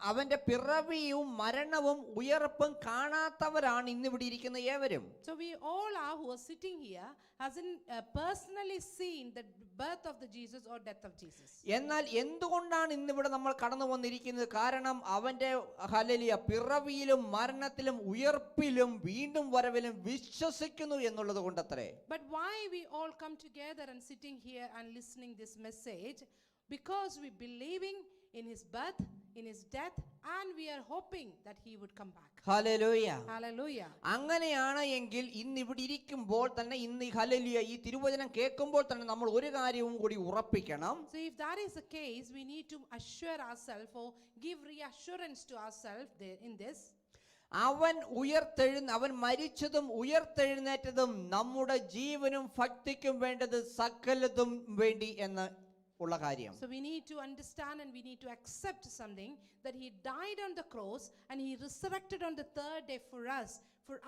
S3: അവന്റെ പിറവിയും മരണവും ഉയർപ്പും കാണാത്തവരാണ് ഇന്നിവിടെ ഇരിക്കുന്ന ഏവരും.
S1: So we all are who are sitting here hasn't personally seen the birth of the Jesus or death of Jesus.
S3: എന്നാൽ എന്തുകൊണ്ടാണ് ഇന്നിവിടെ നമ്മൾ കടന്നു വന്നിരിക്കുന്നത്? കാരണം അവന്റെ ഹല്ലേലൂയ പിറവിയിലും മരണത്തിലും ഉയർപ്പിലും വീണ്ടും വരവിലും വിശ്വസിക്കുന്നു എന്നുള്ളത് കൊണ്ടത്രേ.
S1: But why we all come together and sitting here and listening this message? Because we believing in his birth, in his death, and we are hoping that he would come back.
S3: Hallelujah.
S1: Hallelujah.
S3: അങ്ങനെയാണ് എങ്കിൽ ഇന്ന് ഇവിടെ ഇരിക്കുമ്പോൾ തന്നെ, ഇന്ന് hallelujah ഈ തിരുവചനം കേൾക്കുമ്പോൾ തന്നെ നമ്മൾ ഒരു കാര്യവും കൂടി ഉറപ്പിക്കണം.
S1: So if that is the case, we need to assure ourselves or give reassurance to ourselves in this.
S3: അവൻ മരിച്ചതും ഉയർത്തെഴുന്നേറ്റതും നമ്മുടെ ജീവനും ഭക്തിക്കും വേണ്ടത് സകലതും വേണ്ടി എന്ന് ഉള്ള കാര്യം.
S1: So we need to understand and we need to accept something, that he died on the cross and he resurrected on the third day for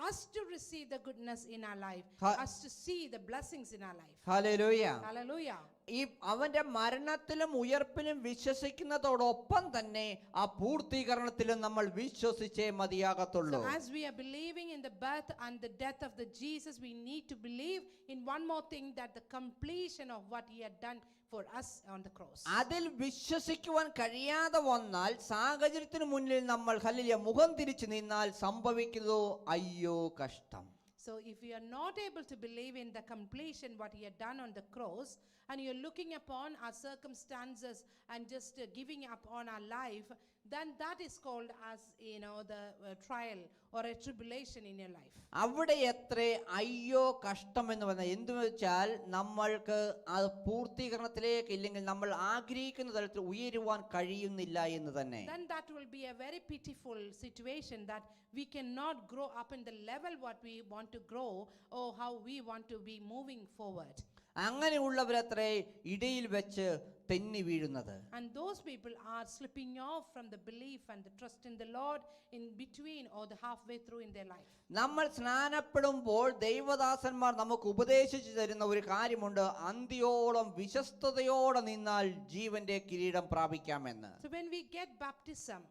S1: us to receive the goodness in our life, us to see the blessings in our life.
S3: Hallelujah.
S1: Hallelujah.
S3: ഈ അവന്റെ മരണത്തിലും ഉയർപ്പിലും വിശ്വസിക്കുന്നതോടൊപ്പം തന്നെ ആ പൂർത്തീകരണത്തിലും നമ്മൾ വിശ്വസിച്ചേ മതിയാകത്തുള്ളൂ.
S1: So as we are believing in the birth and the death of the Jesus, we need to believe in one more thing, that the completion of what he had done for us on the cross.
S3: അതിൽ വിശ്വസിക്കുവാൻ കഴിയാതെ വന്നാൽ, സാഹചര്യത്തിന് മുന്നിൽ നമ്മൾ hallelujah മുഖം തിരിച്ചു നിന്നാൽ സംഭവിക്കുന്നതോ അയ്യോ കഷ്ടം.
S1: So if you are not able to believe in the completion what he had done on the cross, and you're looking upon our circumstances and just giving up on our life, then that is called as the trial or a tribulation in your life.
S3: അവിടെ എത്രേ അയ്യോ കഷ്ടം എന്ന് പറഞ്ഞാൽ എന്തു വെച്ചാൽ, നമ്മൾക്ക് ആ പൂർത്തീകരണത്തിലേക്ക് ഇല്ലെങ്കിൽ നമ്മൾ ആഗ്രഹിക്കുന്ന തലത്തിൽ ഉയരുവാൻ കഴിയുന്നില്ല എന്ന് തന്നെ.
S1: Then that will be a very pitiful situation, that we cannot grow up in the level what we want to grow or how we want to be moving forward.
S3: അങ്ങനെയുള്ളവരത്രേ ഇടയിൽ വെച്ച് തെന്നി വീഴുന്നത്.
S1: And those people are slipping off from the belief and the trust in the Lord in between or the halfway through in their life.
S3: നമ്മൾ സ്നാനപ്പെടുമ്പോൾ ദൈവദാസന്മാർ നമുക്ക് ഉപദേശിച്ചു തരുന്ന ഒരു കാര്യമുണ്ട്, അന്ത്യോളം വിശ്വസ്തയോടെ നിന്നാൽ ജീവന്റെ കിരീടം പ്രാപിക്കാമെന്ന്.
S1: So when we get baptism,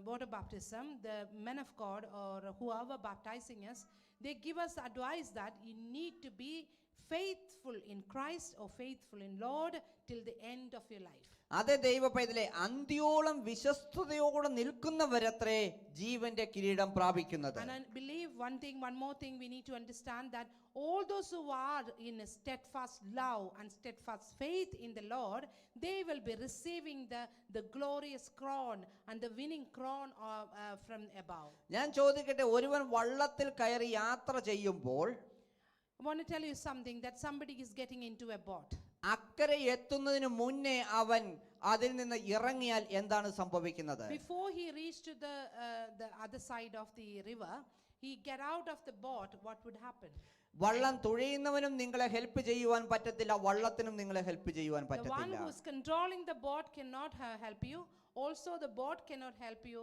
S1: water baptism, the men of God or whoever baptizing us, they give us advice that you need to be faithful in Christ or faithful in Lord till the end of your life.
S3: അതെ ദൈവ പൈതലേ, അന്ത്യോളം വിശ്വസ്തയോടെ നിൽക്കുന്നവരത്രേ ജീവന്റെ കിരീടം പ്രാപിക്കുന്നത്.
S1: And I believe one more thing we need to understand, that all those who are in a steadfast love and steadfast faith in the Lord, they will be receiving the glorious crown and the winning crown from above.
S3: ഞാൻ ചോദിക്കട്ടെ, ഒരുവൻ വള്ളത്തിൽ കയറി യാത്ര ചെയ്യുമ്പോൾ
S1: I want to tell you something, that somebody is getting into a boat.
S3: അക്കരെ എത്തുന്നതിന് മുന്നേ അവൻ അതിൽ നിന്ന് ഇറങ്ങിയാൽ എന്താണ് സംഭവിക്കുന്നത്?
S1: Before he reached to the other side of the river, he get out of the boat, what would happen?
S3: വള്ളം തുഴയുന്നവനും നിങ്ങളെ ഹെൽപ്പ് ചെയ്യുവാൻ പറ്റത്തില്ല, വള്ളത്തിനും നിങ്ങളെ ഹെൽപ്പ് ചെയ്യുവാൻ
S1: The one
S3: പറ്റത്തില്ല.
S1: who is controlling the boat cannot help you. Also the boat cannot help you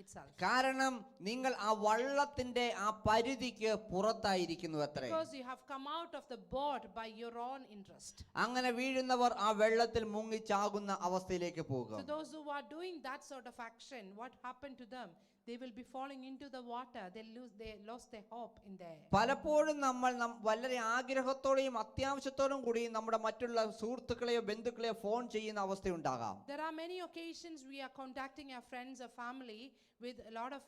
S1: itself.
S3: കാരണം നിങ്ങൾ ആ വള്ളത്തിന്റെ ആ പരിധിക്ക് പുറത്തായിരിക്കുന്നു അത്രേ.
S1: Because you have come out of the boat by your own interest.
S3: അങ്ങനെ വീഴുന്നവർ ആ വെള്ളത്തിൽ മുങ്ങിച്ചാകുന്ന അവസ്ഥയിലേക്ക് പോകും.
S1: So those who are doing that sort of action, what happened to them? They will be falling into the water. They lost their hope in there.
S3: പലപ്പോഴും നമ്മൾ വളരെ ആഗ്രഹത്തോടെയും അത്യാവശ്യത്തോടും കൂടി നമ്മുടെ മറ്റുള്ള സുഹൃത്തുക്കളെയോ ബന്ധുക്കളെയോ ഫോൺ ചെയ്യുന്ന അവസ്ഥയുണ്ടാകാം.
S1: There are many occasions we are contacting our friends or family with a lot of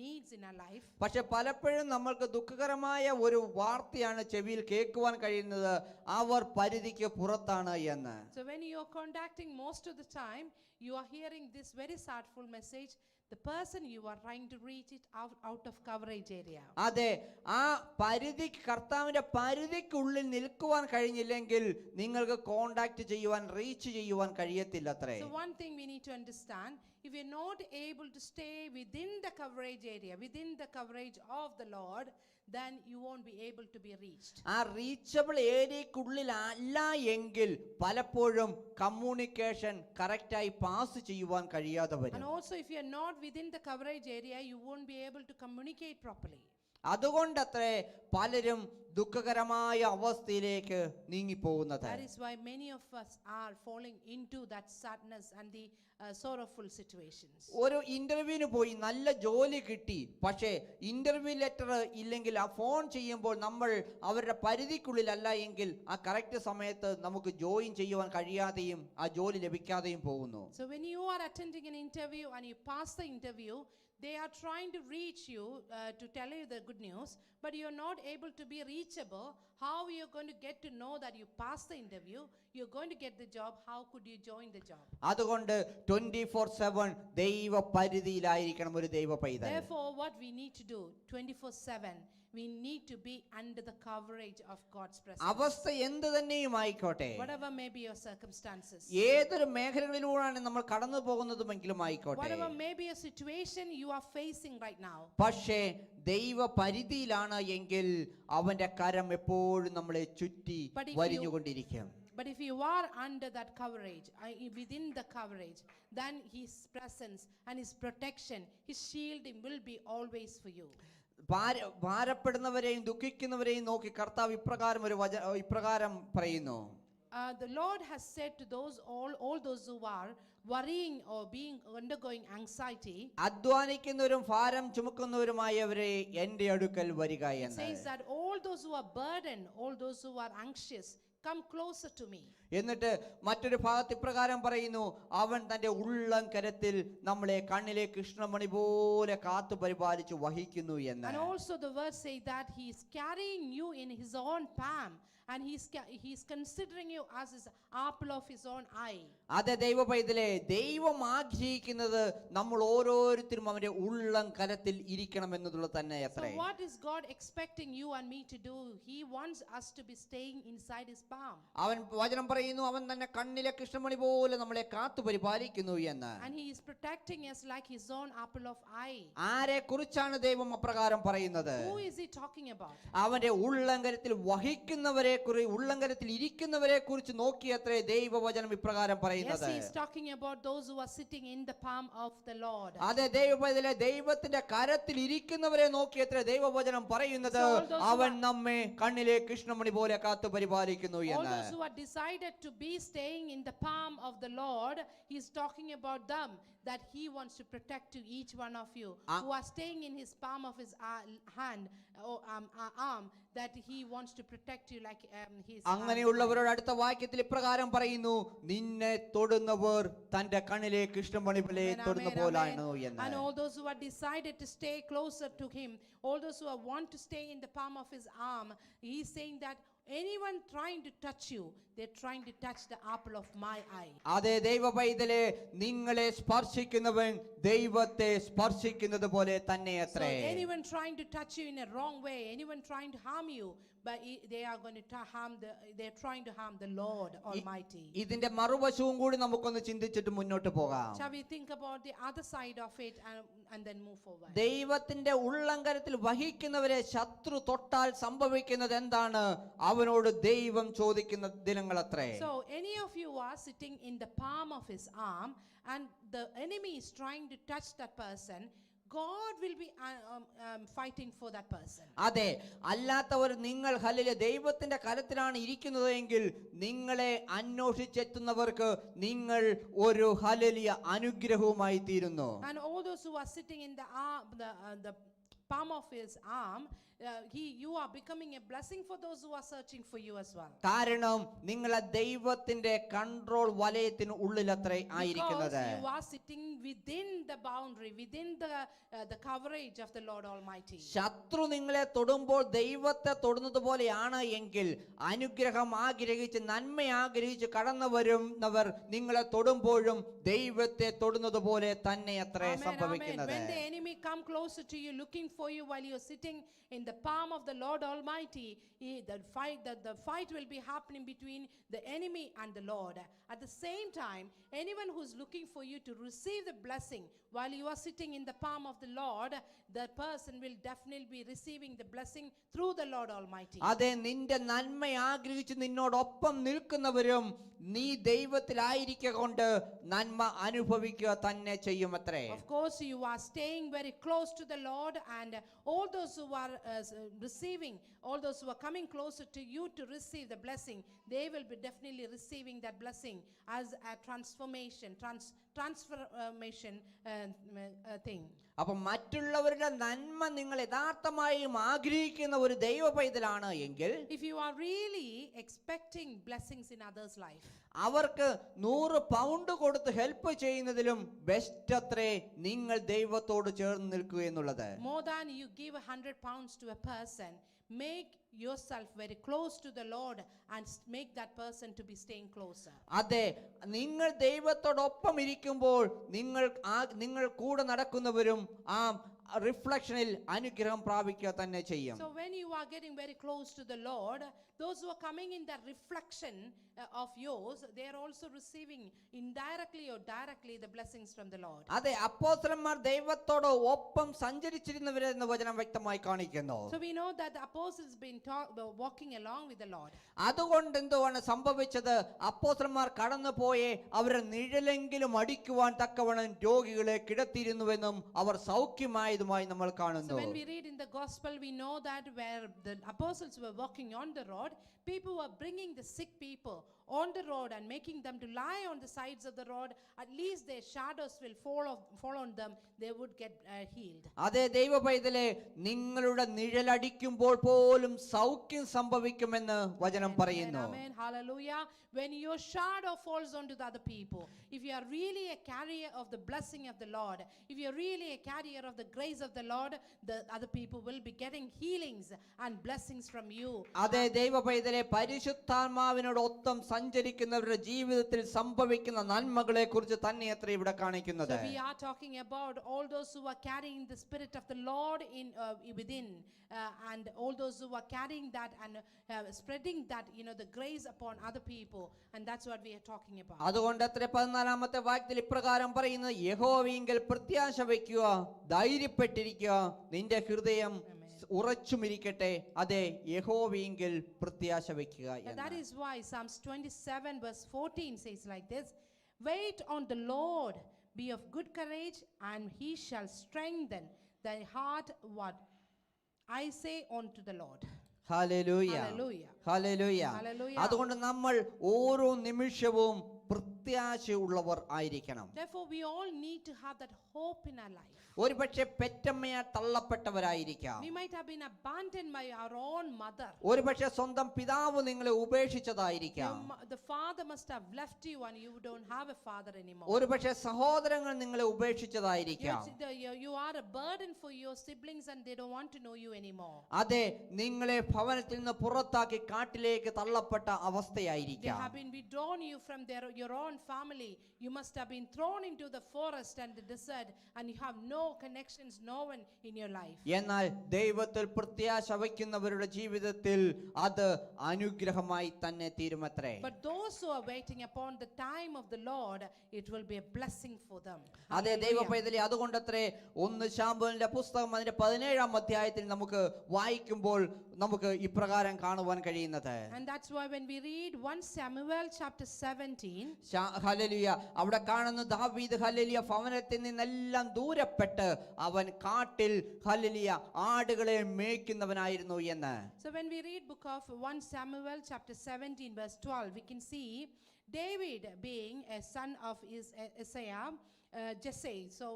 S1: needs in our life.
S3: പക്ഷെ പലപ്പോഴും നമ്മൾക്ക് ദുഃഖകരമായ ഒരു വാർത്തയാണ് ചെവിയിൽ കേൾക്കുവാൻ കഴിയുന്നത്, അവർ പരിധിക്ക് പുറത്താണ് എന്ന്.
S1: So when you are contacting, most of the time you are hearing this very sadful message. The person you are trying to reach it out of coverage area.
S3: അതെ, ആ പരിധി കർത്താവിന്റെ പരിധിക്കുള്ളിൽ നിൽക്കുവാൻ കഴിഞ്ഞില്ലെങ്കിൽ നിങ്ങൾക്ക് കോണ്ടാക്ട് ചെയ്യുവാൻ റീച്ച് ചെയ്യുവാൻ കഴിയത്തില്ലത്രേ.
S1: So one thing we need to understand, if you're not able to stay within the coverage area, within the coverage of the Lord, then you won't be able to be reached.
S3: ആ reachable ഏരിയക്കുള്ളിൽ അല്ല എങ്കിൽ പലപ്പോഴും communication കറക്റ്റായി pass ചെയ്യുവാൻ കഴിയാതെ
S1: And
S3: വരും.
S1: also if you're not within the coverage area, you won't be able to communicate properly.
S3: അതുകൊണ്ടത്രേ പലരും ദുഃഖകരമായ അവസ്ഥയിലേക്ക് നീങ്ങിപ്പോകുന്നത്.
S1: That is why many of us are falling into that sadness and the sorrowful situations.
S3: ഒരു ഇന്റർവ്യൂവിന് പോയി നല്ല ജോലി കിട്ടി, പക്ഷേ ഇന്റർവ്യൂ ലെറ്റർ ഇല്ലെങ്കിൽ ആ ഫോൺ ചെയ്യുമ്പോൾ നമ്മൾ അവരുടെ പരിധിക്കുള്ളിലല്ല എങ്കിൽ ആ കറക്റ്റ് സമയത്ത് നമുക്ക് ജോയിൻ ചെയ്യുവാൻ കഴിയാതെയും ആ ജോലി ലഭിക്കാതെയും പോകുന്നു.
S1: So when you are attending an interview and you pass the interview, they are trying to reach you to tell you the good news, but you are not able to be reachable. How you are going to get to know that you passed the interview, you are going to get the job? How could you join the job?
S3: അതുകൊണ്ട് 24/7 ദൈവ പരിധിയിലായിരിക്കണം ഒരു ദൈവ പൈതൽ.
S1: Therefore what we need to do 24/7, we need to be under the coverage of God's presence.
S3: അവസ്ഥ എന്ത് തന്നെയും ആയിക്കോട്ടെ,
S1: Whatever may be your circumstances,
S3: ഏതൊരു മേഖലകളിലൂടെയാണ് നമ്മൾ കടന്നു പോകുന്നതുമെങ്കിലും ആയിക്കോട്ടെ,
S1: whatever may be a situation you are facing right now,
S3: പക്ഷേ ദൈവ പരിധിയിലാണ് എങ്കിൽ അവന്റെ കരം എപ്പോഴും നമ്മളെ ചുറ്റി
S1: But if you-
S3: വരിഞ്ഞുകൊണ്ടിരിക്കും.
S1: but if you are under that coverage, within the coverage, then his presence and his protection, his shielding will be always for you.
S3: ഭാരപ്പെടുന്നവരെയും ദുഃഖിക്കുന്നവരെയും നോക്കി കർത്താവ് ഇപ്രകാരം പറയുന്നു.
S1: The Lord has said to all those who are worrying or undergoing anxiety,
S3: അധ്വാനിക്കുന്നവരും ഭാരം ചുമക്കുന്നവരുമായവരെ എന്റെ അടുക്കൽ വരിക എന്ന്.
S1: says that all those who are burdened, all those who are anxious, come closer to me.
S3: എന്നിട്ട് മറ്റൊരു ഭാഗത്ത് ഇപ്രകാരം പറയുന്നു, അവൻ തന്റെ ഉള്ളം കരത്തിൽ നമ്മളെ കണ്ണിലെ കൃഷ്ണമണി പോലെ കാത്തു പരിപാലിച്ചു വഹിക്കുന്നു എന്ന്.
S1: And also the verse say that he is carrying you in his own palm, and he's considering you as his apple of his own eye.
S3: അതെ ദൈവ പൈതലേ, ദൈവം ആഗ്രഹിക്കുന്നത് നമ്മൾ ഓരോരുത്തരും അവന്റെ ഉള്ളം കരത്തിൽ ഇരിക്കണം എന്നുള്ളത് തന്നെ
S1: So
S3: അത്രേ.
S1: what is God expecting you and me to do? He wants us to be staying inside his palm.
S3: അവൻ വചനം പറയുന്നു, അവൻ തന്നെ കണ്ണിലെ കൃഷ്ണമണി പോലെ നമ്മളെ കാത്തു പരിപാലിക്കുന്നു എന്ന്.
S1: And he is protecting us like his own apple of eye.
S3: ആരെ കുറിച്ചാണ് ദൈവം അപ്രകാരം പറയുന്നത്?
S1: Who is he talking about?
S3: അവന്റെ ഉള്ളങ്കരത്തിൽ വഹിക്കുന്നവരെ ഉള്ളങ്കരത്തിൽ ഇരിക്കുന്നവരെ കുറിച്ച് നോക്കിയത്രേ ദൈവവചനം ഇപ്രകാരം
S1: Yes,
S3: പറയുന്നത്.
S1: he is talking about those who are sitting in the palm of the Lord.
S3: അതെ ദൈവപൈതലേ, ദൈവത്തിന്റെ കരത്തിൽ ഇരിക്കുന്നവരെ നോക്കിയത്രേ ദൈവവചനം പറയുന്നത്,
S1: So all those who
S3: അവൻ
S1: are-
S3: നമ്മെ കണ്ണിലെ കൃഷ്ണമണി പോലെ കാത്തു പരിപാലിക്കുന്നു
S1: All
S3: എന്ന്.
S1: those who are decided to be staying in the palm of the Lord, he is talking about them, that he wants to protect to each one of you who are staying in his palm of his hand or arm, that he wants to protect you like his
S3: അങ്ങനെയുള്ളവരോട് അടുത്ത വാക്യത്തിൽ ഇപ്രകാരം പറയുന്നു, നിന്നെ തൊടുന്നവർ തന്റെ കണ്ണിലെ കൃഷ്ണമണി പോലെ
S1: Amen,
S3: തൊടുന്ന
S1: amen,
S3: പോലാണ്
S1: amen.
S3: എന്ന്.
S1: And all those who are decided to stay closer to him, all those who want to stay in the palm of his arm, he is saying that anyone trying to touch you, they're trying to touch the apple of my eye.
S3: അതെ ദൈവ പൈതലേ, നിങ്ങളെ സ്പർശിക്കുന്നവൻ ദൈവത്തെ സ്പർശിക്കുന്നത് പോലെ തന്നെ
S1: So
S3: അത്രേ.
S1: anyone trying to touch you in a wrong way, anyone trying to harm you, but they are going to harm they're trying to harm the Lord Almighty.
S3: ഇതിന്റെ മറുവശവും കൂടി നമുക്കൊന്ന് ചിന്തിച്ചിട്ട് മുന്നോട്ട് പോകാം.
S1: Shall we think about the other side of it and then move forward?
S3: ദൈവത്തിന്റെ ഉള്ളങ്കരത്തിൽ വഹിക്കുന്നവരെ ശത്രു തൊട്ടാൽ സംഭവിക്കുന്നത് എന്താണ്? അവനോട് ദൈവം ചോദിക്കുന്ന ദിനങ്ങളത്രേ.
S1: So any of you are sitting in the palm of his arm and the enemy is trying to touch that person, God will be fighting for that person.
S3: അതെ, അല്ലാത്തവർ നിങ്ങൾ ഹല്ലേലൂയ ദൈവത്തിന്റെ കരത്തിലാണ് ഇരിക്കുന്നത് എങ്കിൽ നിങ്ങളെ അന്വേഷിച്ചെത്തുന്നവർക്ക് നിങ്ങൾ ഒരു ഹല്ലേലൂയ അനുഗ്രഹവുമായി തീരുന്നു.
S1: And all those who are sitting in the palm of his arm, you are becoming a blessing for those who are searching for you as well.
S3: കാരണം നിങ്ങൾ ദൈവത്തിന്റെ കൺട്രോൾ വലയത്തിന് ഉള്ളിലത്രേ ആയിരിക്കുന്നത്.
S1: Because you are sitting within the boundary, within the coverage of the Lord Almighty.
S3: ശത്രു നിങ്ങളെ തൊടുമ്പോൾ ദൈവത്തെ തൊടുന്നത് പോലെയാണ് എങ്കിൽ അനുഗ്രഹം ആഗ്രഹിച്ച് നന്മ ആഗ്രഹിച്ച് കടന്നു വരുന്നവർ നിങ്ങളെ തൊടുമ്പോഴും ദൈവത്തെ തൊടുന്നത് പോലെ തന്നെ അത്രേ സംഭവിക്കുന്നത്.
S1: When the enemy come closer to you looking for you while you are sitting in the palm of the Lord Almighty, the fight will be happening between the enemy and the Lord. At the same time, anyone who is looking for you to receive the blessing while you are sitting in the palm of the Lord, the person will definitely be receiving the blessing through the Lord Almighty.
S3: അതെ, നിന്റെ നന്മ ആഗ്രഹിച്ച് നിന്നോടൊപ്പം നിൽക്കുന്നവരും നീ ദൈവത്തിലായിരിക്കൊണ്ട് നന്മ അനുഭവിക്കുക തന്നെ ചെയ്യുമത്രേ.
S1: Of course, you are staying very close to the Lord, and all those who are receiving, all those who are coming closer to you to receive the blessing, they will be definitely receiving that blessing as a transformation thing.
S3: അപ്പൊ മറ്റുള്ളവരുടെ നന്മ നിങ്ങൾ യഥാർത്ഥമായും ആഗ്രഹിക്കുന്ന ഒരു ദൈവ പൈതലാണ് എങ്കിൽ,
S1: if you are really expecting blessings in others' life,
S3: അവർക്ക് 100 pound കൊടുത്ത് ഹെൽപ്പ് ചെയ്യുന്നതിലും ബെസ്റ്റ് അത്രേ നിങ്ങൾ ദൈവത്തോട് ചേർന്ന് നിൽക്കുക എന്നുള്ളത്.
S1: more than you give 100 pounds to a person, make yourself very close to the Lord and make that person to be staying closer.
S3: അതെ, നിങ്ങൾ ദൈവത്തോടൊപ്പം ഇരിക്കുമ്പോൾ നിങ്ങൾ കൂടെ നടക്കുന്നവരും ആ റിഫ്ലക്ഷനിൽ അനുഗ്രഹം പ്രാപിക്കുക തന്നെ ചെയ്യും.
S1: So when you are getting very close to the Lord, those who are coming in that reflection of yours, they are also receiving indirectly or directly the blessings from the Lord.
S3: അതെ, അപ്പോസ്തലന്മാർ ദൈവത്തോട് ഒപ്പം സഞ്ചരിച്ചിരുന്നവരെന്ന് വചനം വ്യക്തമായി കാണിക്കുന്നു.
S1: So we know that the apostles been walking along with the Lord.
S3: അതുകൊണ്ട് എന്തുവാണ് സംഭവിച്ചത്? അപ്പോസ്തലന്മാർ കടന്നു പോയേ അവരെ നിഴലെങ്കിലും അടിക്കുവാൻ തക്കവണ്ണം രോഗികളെ കിടത്തിയിരുന്നുവെന്നും അവർ സൗഖ്യമായതുമായി നമ്മൾ കാണുന്നു.
S1: So when we read in the gospel, we know that where the apostles were walking on the road, people were bringing the sick people on the road and making them to lie on the sides of the road. At least their shadows will fall on them, they would get healed.
S3: അതേ ദൈവ പൈതലേ, നിങ്ങളുടെ നിഴലടിക്കുമ്പോൾ പോലും സൗഖ്യം സംഭവിക്കുമെന്ന് വചനം പറയുന്നു.
S1: Amen. Hallelujah. When your shadow falls onto the other people, if you are really a carrier of the blessing of the Lord, if you are really a carrier of the grace of the Lord, the other people will be getting healings and blessings from you.
S3: അതേ ദൈവ പൈതലേ, പരിശുദ്ധാത്മാവിനോടൊപ്പം സഞ്ചരിക്കുന്നവരുടെ ജീവിതത്തിൽ സംഭവിക്കുന്ന നന്മകളെ കുറിച്ച് തന്നെ എത്ര ഇവിടെ കാണിക്കുന്നത്.
S1: So we are talking about all those who are carrying the spirit of the Lord within, and all those who are carrying that and spreading that, the grace upon other people, and that's what we are talking about.
S3: അതുകൊണ്ട് എത്ര 14-ാമത്തെ വാക്യത്തിൽ ഇപ്രകാരം പറയുന്നത്, യഹോവയിങ്കൽ പ്രത്യാശ വയ്ക്കുക, ധൈര്യപ്പെട്ടിരിക്കുക, നിന്റെ ഹൃദയം ഉറച്ചുമിരിക്കട്ടെ. അതെ, യഹോവയിങ്കൽ പ്രത്യാശ വയ്ക്കുക.
S1: That is why Psalms 27 verse 14 says like this: wait on the Lord, be of good courage, and he shall strengthen thy heart. What I say unto the Lord.
S3: Hallelujah, hallelujah. അതുകൊണ്ട് നമ്മൾ ഓരോ നിമിഷവും പ്രത്യാശയുള്ളവർ ആയിരിക്കണം.
S1: Therefore we all need to have that hope in our life.
S3: ഒരുപക്ഷെ പെറ്റമ്മയാൽ തള്ളപ്പെട്ടവരായിരിക്കാം.
S1: We might have been abandoned by our own mother.
S3: ഒരുപക്ഷെ സ്വന്തം പിതാവ് നിങ്ങളെ ഉപേക്ഷിച്ചതായിരിക്കാം.
S1: The father must have left you and you don't have a father anymore.
S3: ഒരുപക്ഷെ സഹോദരങ്ങൾ നിങ്ങളെ ഉപേക്ഷിച്ചതായിരിക്കാം.
S1: You are a burden for your siblings and they don't want to know you anymore.
S3: അതെ, നിങ്ങളെ ഭവനത്തിൽ നിന്ന് പുറത്താക്കി കാട്ടിലേക്ക് തള്ളപ്പെട്ട അവസ്ഥയായിരിക്കാം.
S1: They have been withdrawn you from your own own family, you must have been thrown into the forest and the desert, and you have no connections, no one in your life.
S3: എന്നാൽ ദൈവത്തിൽ പ്രത്യാശ വയ്ക്കുന്നവരുടെ ജീവിതത്തിൽ അത് അനുഗ്രഹമായി തന്നെ തീരുമത്രേ.
S1: But those who are waiting upon the time of the Lord, it will be a blessing for them.
S3: അതെ ദൈവപൈതലേ, അതുകൊണ്ടത്രേ 1 ശമൂവേലിന്റെ പുസ്തകം അതിന്റെ 17-ാം അധ്യായത്തിൽ നമുക്ക് വായിക്കുമ്പോൾ നമുക്ക് ഇപ്രകാരം കാണുവാൻ കഴിയുന്നത്.
S1: And that's why when we read 1 Samuel chapter 17,
S3: hallelujah, അവിടെ കാണുന്നു ദാവീദ് ഹല്ലേലൂയ ഭവനത്തിൽ നിന്നെല്ലാം ദൂരപ്പെട്ട് അവൻ കാട്ടിൽ ഹല്ലേലൂയ ആടുകളെ മേയ്ക്കുന്നവനായിരുന്നു എന്ന്.
S1: So when we read book of 1 Samuel chapter 17 verse 12, we can see David being a son of Isaiah, Jesse. So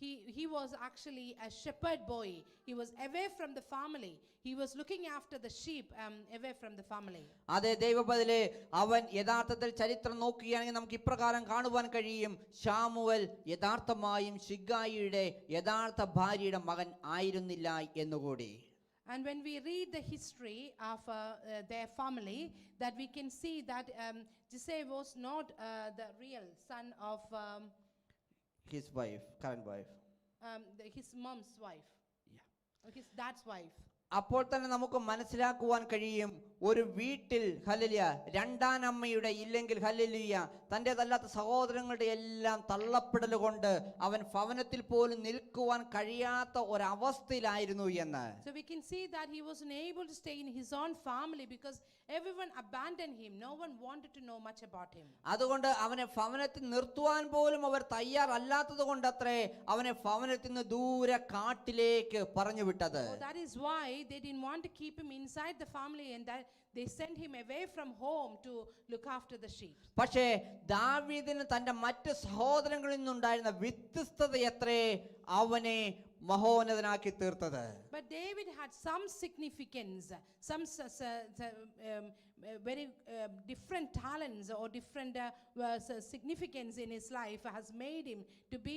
S1: he was actually a shepherd boy. He was away from the family. He was looking after the sheep away from the family.
S3: അതെ ദൈവപൈതലേ, അവൻ യഥാർത്ഥത്തിൽ ചരിത്രം നോക്കുകയാണെങ്കിൽ നമുക്ക് ഇപ്രകാരം കാണുവാൻ കഴിയും. ശമൂവേൽ യഥാർത്ഥമായും ശിഗ്ഗായിയുടെ യഥാർത്ഥ ഭാര്യയുടെ മകൻ ആയിരുന്നില്ല എന്നുകൂടി.
S1: And when we read the history of their family, that we can see that Jesse was not the real son of
S3: his wife, current wife.
S1: His mom's wife.
S3: Yeah.
S1: His dad's wife.
S3: അപ്പോൾ തന്നെ നമുക്ക് മനസ്സിലാക്കുവാൻ കഴിയും, ഒരു വീട്ടിൽ hallelujah രണ്ടാം അമ്മയുടെ ഇല്ലെങ്കിൽ ഹല്ലേലൂയ തൻ്റെതല്ലാത്ത സഹോദരങ്ങളുടെ എല്ലാം തള്ളപ്പെടൽ കൊണ്ട് അവൻ ഭവനത്തിൽ പോലും നിൽക്കുവാൻ കഴിയാത്ത ഒരവസ്ഥയിലായിരുന്നു എന്ന്.
S1: So we can see that he wasn't able to stay in his own family because everyone abandoned him. No one wanted to know much about him.
S3: അതുകൊണ്ട് അവനെ ഭവനത്തിൽ നിർത്തുവാൻ പോലും അവർ തയ്യാറല്ലാത്തത് കൊണ്ടത്രേ അവനെ ഭവനത്തിൽ നിന്ന് ദൂരെ കാട്ടിലേക്ക് പറഞ്ഞു വിട്ടത്.
S1: So that is why they didn't want to keep him inside the family, and that they sent him away from home to look after the sheep.
S3: പക്ഷേ ദാവീദിന് തന്റെ മറ്റ് സഹോദരങ്ങളിൽ നിന്നുണ്ടായിരുന്ന വ്യത്യസ്തതയത്രേ അവനെ മഹോന്നതനാക്കി തീർത്തത്.
S1: But David had some significance, some very different talents or different significance in his life has made him to be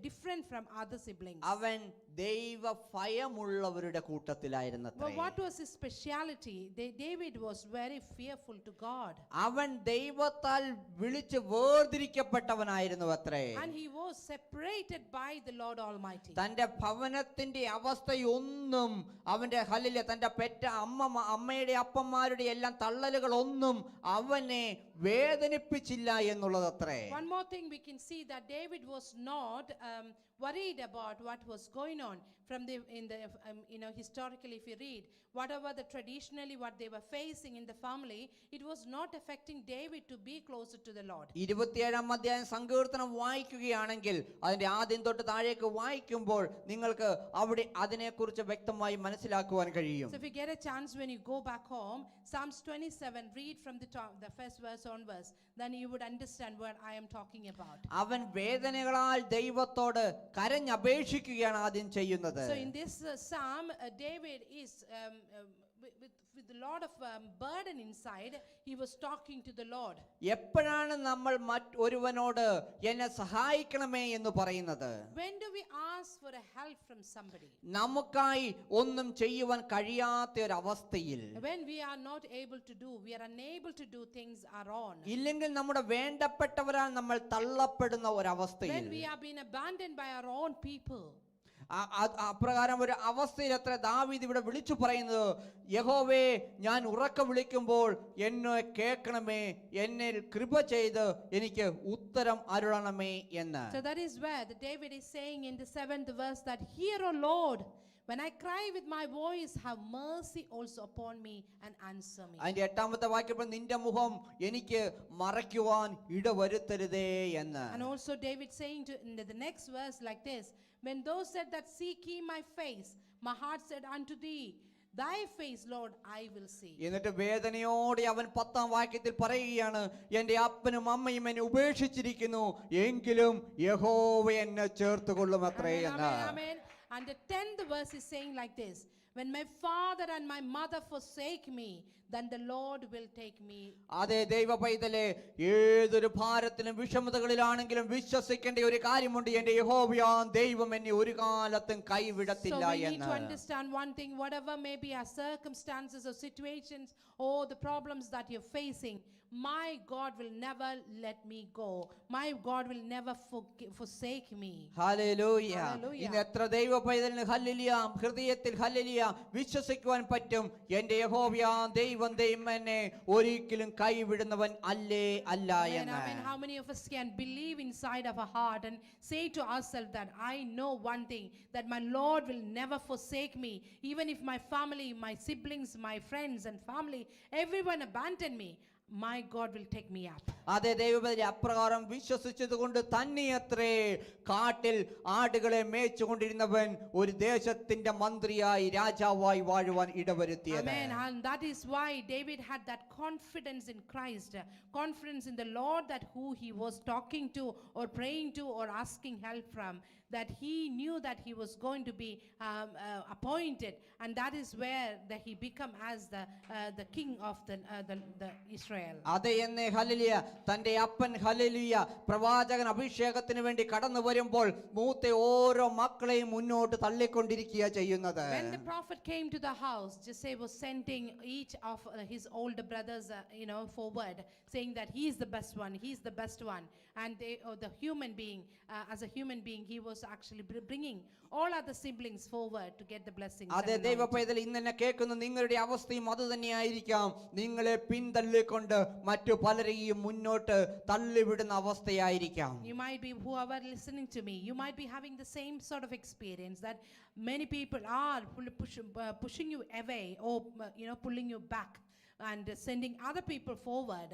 S1: different from other siblings.
S3: അവൻ ദൈവ ഭയമുള്ളവരുടെ കൂട്ടത്തിലായിരുന്നത്രേ.
S1: But what was his speciality? David was very fearful to God.
S3: അവൻ ദൈവത്താൽ വിളിച്ച് വേർതിരിക്കപ്പെട്ടവനായിരുന്നു അത്രേ.
S1: And he was separated by the Lord Almighty.
S3: തന്റെ ഭവനത്തിന്റെ അവസ്ഥയൊന്നും അവന്റെ hallelujah തന്റെ പെറ്റ അമ്മയുടെ അപ്പന്മാരുടെ എല്ലാം തള്ളലുകളൊന്നും അവനെ വേദനിപ്പിച്ചില്ല എന്നുള്ളതത്രേ.
S1: One more thing we can see, that David was not worried about what was going on from historically, if you read whatever the traditionally what they were facing in the family, it was not affecting David to be closer to the Lord.
S3: 27-ാം അധ്യായം സങ്കീർത്തനം വായിക്കുകയാണെങ്കിൽ അതിന്റെ ആദ്യം തൊട്ട് താഴേക്ക് വായിക്കുമ്പോൾ നിങ്ങൾക്ക് അവിടെ അതിനെക്കുറിച്ച് വ്യക്തമായി മനസ്സിലാക്കുവാൻ കഴിയും.
S1: So if you get a chance when you go back home, Psalms 27, read from the first verse onwards, then you would understand what I am talking about.
S3: അവൻ വേദനകളാൽ ദൈവത്തോട് കരഞ്ഞപേക്ഷിക്കുകയാണ് ആദ്യം ചെയ്യുന്നത്.
S1: So in this psalm, David is with a lot of burden inside. He was talking to the Lord.
S3: എപ്പോഴാണ് നമ്മൾ മറ്റൊരുവനോട് എന്നെ സഹായിക്കണമേ എന്ന് പറയുന്നത്?
S1: When do we ask for a help from somebody?
S3: നമുക്കായി ഒന്നും ചെയ്യുവാൻ കഴിയാത്ത ഒരു അവസ്ഥയിൽ,
S1: When we are not able to do, we are unable to do things our own.
S3: ഇല്ലെങ്കിൽ നമ്മുടെ വേണ്ടപ്പെട്ടവരാൽ നമ്മൾ തള്ളപ്പെടുന്ന ഒരവസ്ഥയിൽ,
S1: When we are being abandoned by our own people.
S3: അപ്രകാരം ഒരു അവസ്ഥയിൽ എത്ര ദാവീദ് ഇവിടെ വിളിച്ചു പറയുന്നത്, യഹോവേ ഞാൻ ഉറക്കെ വിളിക്കുമ്പോൾ എന്നെ കേൾക്കണമേ, എന്നിൽ കൃപ ചെയ്ത് എനിക്ക് ഉത്തരം അരുളണമേ എന്ന്.
S1: So that is where David is saying in the 7th verse that, hear, O Lord, when I cry with my voice, have mercy also upon me and answer me.
S3: അതിന്റെ 8-ാമത്തെ വാക്യത്തിൽ നിന്റെ മുഖം എനിക്ക് മറയ്ക്കുവാൻ ഇടവരുത്തരുതേ എന്ന്.
S1: And also David saying in the next verse like this, when those said that seek ye my face, my heart said unto thee, thy face, Lord, I will see.
S3: എന്നിട്ട് വേദനയോടെ അവൻ 10-ാം വാക്യത്തിൽ പറയുകയാണ്, എന്റെ അപ്പനും അമ്മയും എന്നെ ഉപേക്ഷിച്ചിരിക്കുന്നു, എങ്കിലും യഹോവ എന്നെ ചേർത്തുകൊള്ളും അത്രേ എന്ന്.
S1: Amen. And the 10th verse is saying like this, when my father and my mother forsake me, then the Lord will take me.
S3: അതെ ദൈവ പൈതലേ, ഏതൊരു ഭാരത്തിലും വിഷമതകളിലാണെങ്കിലും വിശ്വസിക്കേണ്ട ഒരു കാര്യമുണ്ട്, എന്റെ യഹോവയാം ദൈവം എന്നെ ഒരു കാലത്തും കൈവിടത്തില്ല
S1: So we need
S3: എന്ന്.
S1: to understand one thing, whatever may be our circumstances or situations or the problems that you're facing, my God will never let me go. My God will never forsake me.
S3: Hallelujah.
S1: Hallelujah.
S3: ഇന്ന് എത്ര ദൈവ പൈതലിന് hallelujah ഹൃദയത്തിൽ hallelujah വിശ്വസിക്കുവാൻ പറ്റും, എന്റെ യഹോവയാം ദൈവം എന്നെ ഒരിക്കലും കൈവിടുന്നവൻ അല്ലേ അല്ല എന്ന്.
S1: Amen. How many of us can believe inside of our heart and say to ourselves that I know one thing, that my Lord will never forsake me, even if my family, my siblings, my friends and family, everyone abandon me, my God will take me up.
S3: അതെ, ദൈവപൈതലെ അപ്രകാരം വിശ്വസിച്ചത് കൊണ്ട് തന്നെയത്രേ കാട്ടിൽ ആടുകളെ മേച്ചുകൊണ്ടിരുന്നവൻ ഒരു ദേശത്തിന്റെ മന്ത്രിയായി രാജാവായി വാഴുവാൻ ഇടവരുത്തിയത്.
S1: Amen. And that is why David had that confidence in Christ, confidence in the Lord, that who he was talking to or praying to or asking help from, that he knew that he was going to be appointed, and that is where that he become as the king of the Israel.
S3: അതെ എന്ന് hallelujah. തന്റെ അപ്പൻ hallelujah പ്രവാചകൻ അഭിഷേകത്തിന് വേണ്ടി കടന്നു വരുമ്പോൾ മൂത്ത ഓരോ മക്കളെയും മുന്നോട്ട് തള്ളിക്കൊണ്ടിരിക്കുക ചെയ്യുന്നത്.
S1: When the prophet came to the house, Jesse was sending each of his older brothers forward, saying that he is the best one, he is the best one, and the human being, as a human being, he was actually bringing all other siblings forward to get the blessings.
S3: അതെ, ദൈവ പൈതൽ ഇന്നെന്നെ കേൾക്കുന്ന നിങ്ങളുടെ അവസ്ഥയും അത് തന്നെയായിരിക്കാം. നിങ്ങളെ പിന്തള്ളിക്കൊണ്ട് മറ്റു പലരെയും മുന്നോട്ട് തള്ളിവിടുന്ന അവസ്ഥയായിരിക്കാം.
S1: You might be, whoever listening to me, you might be having the same sort of experience, that many people are pushing you away, or pulling you back and sending other people forward.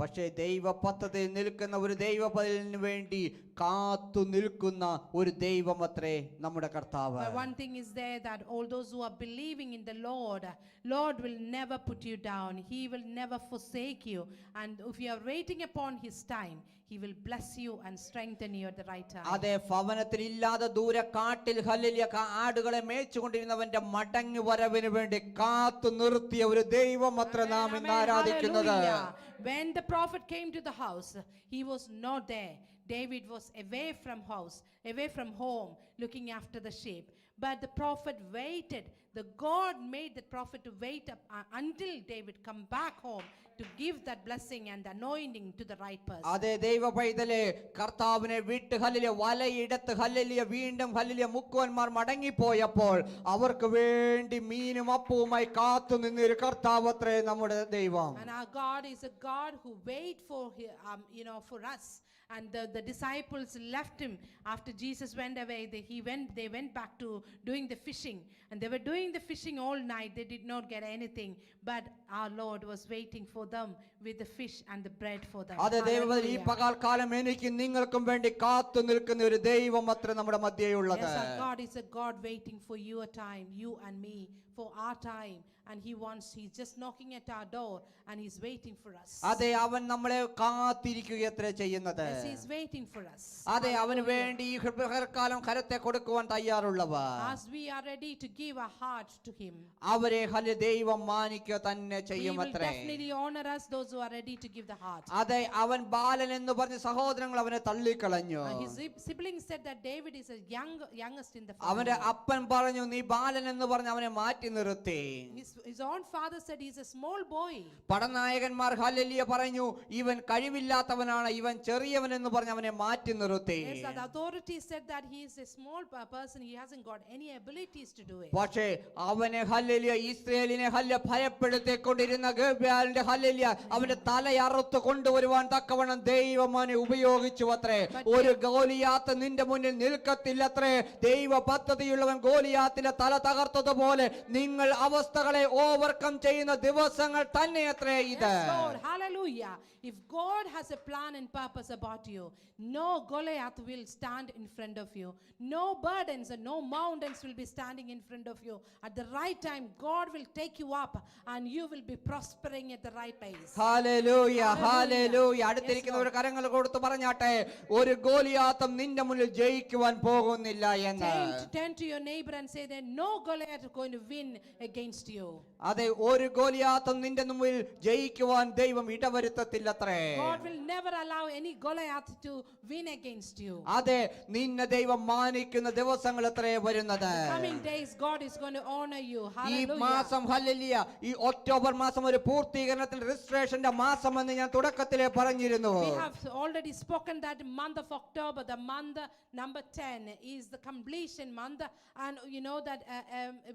S3: പക്ഷേ ദൈവ പദ്ധതിയിൽ നിൽക്കുന്ന ഒരു ദൈവ പൈതലിന് വേണ്ടി കാത്തു നിൽക്കുന്ന ഒരു ദൈവമത്രേ നമ്മുടെ കർത്താവ്.
S1: But one thing is there, that all those who are believing in the Lord will never put you down. He will never forsake you. And if you are waiting upon his time, he will bless you and strengthen you at the right time.
S3: അതെ, ഭവനത്തിൽ ഇല്ലാതെ ദൂരെ കാട്ടിൽ hallelujah ആടുകളെ മേച്ചുകൊണ്ടിരുന്നവന്റെ മടങ്ങി വരവിന് വേണ്ടി കാത്തു നിർത്തിയ ഒരു ദൈവമത്രേ നാം ഇന്ന് ആരാധിക്കുന്നത്.
S1: Hallelujah. When the prophet came to the house, he was not there. David was away from house, away from home, looking after the sheep. But the prophet waited. The God made the prophet to wait up until David come back home to give that blessing and the anointing to the right person.
S3: അതെ, ദൈവ പൈതലെ കർത്താവിനെ വിട്ട് hallelujah വലയിടത്ത് hallelujah വീണ്ടും hallelujah മുക്കുവന്മാർ മടങ്ങിപ്പോയപ്പോൾ അവർക്ക് വേണ്ടി മീനും അപ്പവുമായി കാത്തു നിന്നൊരു കർത്താവത്രേ നമ്മുടെ ദൈവം.
S1: And our God is a God who wait for for us. And the disciples left him after Jesus went away. They went back to doing the fishing, and they were doing the fishing all night. They did not get anything, but our Lord was waiting for them with the fish and the bread for them.
S3: അതെ, ദൈവപൈതൽ ഈ പകൽക്കാലം എനിക്കും നിങ്ങൾക്കും വേണ്ടി കാത്തു നിൽക്കുന്ന ഒരു ദൈവമത്രേ നമ്മുടെ മധ്യയുള്ളത്.
S1: Yes, our God is a God waiting for your time, you and me, for our time. And he's just knocking at our door, and he's waiting for us.
S3: അതെ, അവൻ നമ്മളെ കാത്തിരിക്കുകയത്രേ ചെയ്യുന്നത്.
S1: Yes, he's waiting for us.
S3: അതെ, അവന് വേണ്ടി ഈ പകൽക്കാലം കരത്തെ കൊടുക്കുവാൻ തയ്യാറുള്ളവർ,
S1: as we are ready to give our heart to him,
S3: അവരെ ഹല്ലേലൂയ ദൈവം മാനിക്കുക തന്നെ
S1: he will
S3: ചെയ്യുമത്രേ.
S1: definitely honor us, those who are ready to give the heart.
S3: അതെ, അവൻ ബാലൻ എന്ന് പറഞ്ഞ സഹോദരങ്ങൾ അവനെ തള്ളിക്കളഞ്ഞു.
S1: His siblings said that David is a youngest in the
S3: അവന്റെ
S1: family.
S3: അപ്പൻ പറഞ്ഞു, നീ ബാലൻ എന്ന് പറഞ്ഞ് അവനെ മാറ്റി നിർത്തി.
S1: His own father said he's a small boy.
S3: പടനായകന്മാർ ഹല്ലേലൂയ പറഞ്ഞു, ഇവൻ കഴിവില്ലാത്തവനാണ്, ഇവൻ ചെറിയവൻ എന്ന് പറഞ്ഞ് അവനെ മാറ്റി നിർത്തി.
S1: Yes, the authorities said that he is a small person, he hasn't got any abilities to do it.
S3: പക്ഷേ അവനെ ഹല്ലേലൂയ ഇസ്രായേലിനെ ഹല്ലേലൂയ ഭയപ്പെടുത്തിക്കൊണ്ടിരുന്ന ഗബ്രിയേലിന്റെ ഹല്ലേലൂയ അവന്റെ തലയറുത്ത് കൊണ്ടുവരുവാൻ തക്കവണ്ണം ദൈവം അവനെ ഉപയോഗിച്ചു അത്രേ. ഒരു ഗോലിയാത്ത് നിന്റെ മുന്നിൽ നിൽക്കത്തില്ലത്രേ. ദൈവ പദ്ധതിയുള്ളവൻ ഗോലിയാത്തിന്റെ തല തകർത്തതുപോലെ നിങ്ങൾ അവസ്ഥകളെ ഓവർകം ചെയ്യുന്ന ദിവസങ്ങൾ തന്നെയത്രേ ഇത്.
S1: Yes, Lord, hallelujah. If God has a plan and purpose about you, no Goliath will stand in front of you. No burdens and no mountains will be standing in front of you. At the right time, God will take you up and you will be prospering at the right place.
S3: Hallelujah, hallelujah. അടുത്തിരിക്കുന്ന ഒരു കരങ്ങൾ കൊടുത്ത് പറഞ്ഞാട്ടെ, ഒരു ഗോലിയാത്തും നിന്റെ മുന്നിൽ ജയിക്കുവാൻ പോകുന്നില്ല എന്ന്.
S1: Turn to your neighbor and say that no Goliath is going to win win against you.
S2: അതെ, ഒരു ഗോലിയാത്തും നിന്റെ മുമ്പിൽ ജയിക്കുവാൻ ദൈവം ഇടവരുത്തത്തില്ലത്രേ.
S1: God will never allow any Goliath to win against you.
S2: അതെ, നിന്നെ ദൈവം മാനിക്കുന്ന ദിവസങ്ങൾ എത്രേ വരുന്നത്.
S1: Coming days God is going to honor you.
S2: ഈ
S1: Hallelujah.
S2: മാസം ഹല്ലേലൂയ, ഈ ഒക്ടോബർ മാസം ഒരു പൂർത്തീകരണത്തിന്റെ രജിസ്ട്രേഷന്റെ മാസം എന്ന് ഞാൻ തുടക്കത്തിലേ പറഞ്ഞിരുന്നു.
S1: We have already spoken that month of October, the month number 10 is the completion month, and you know that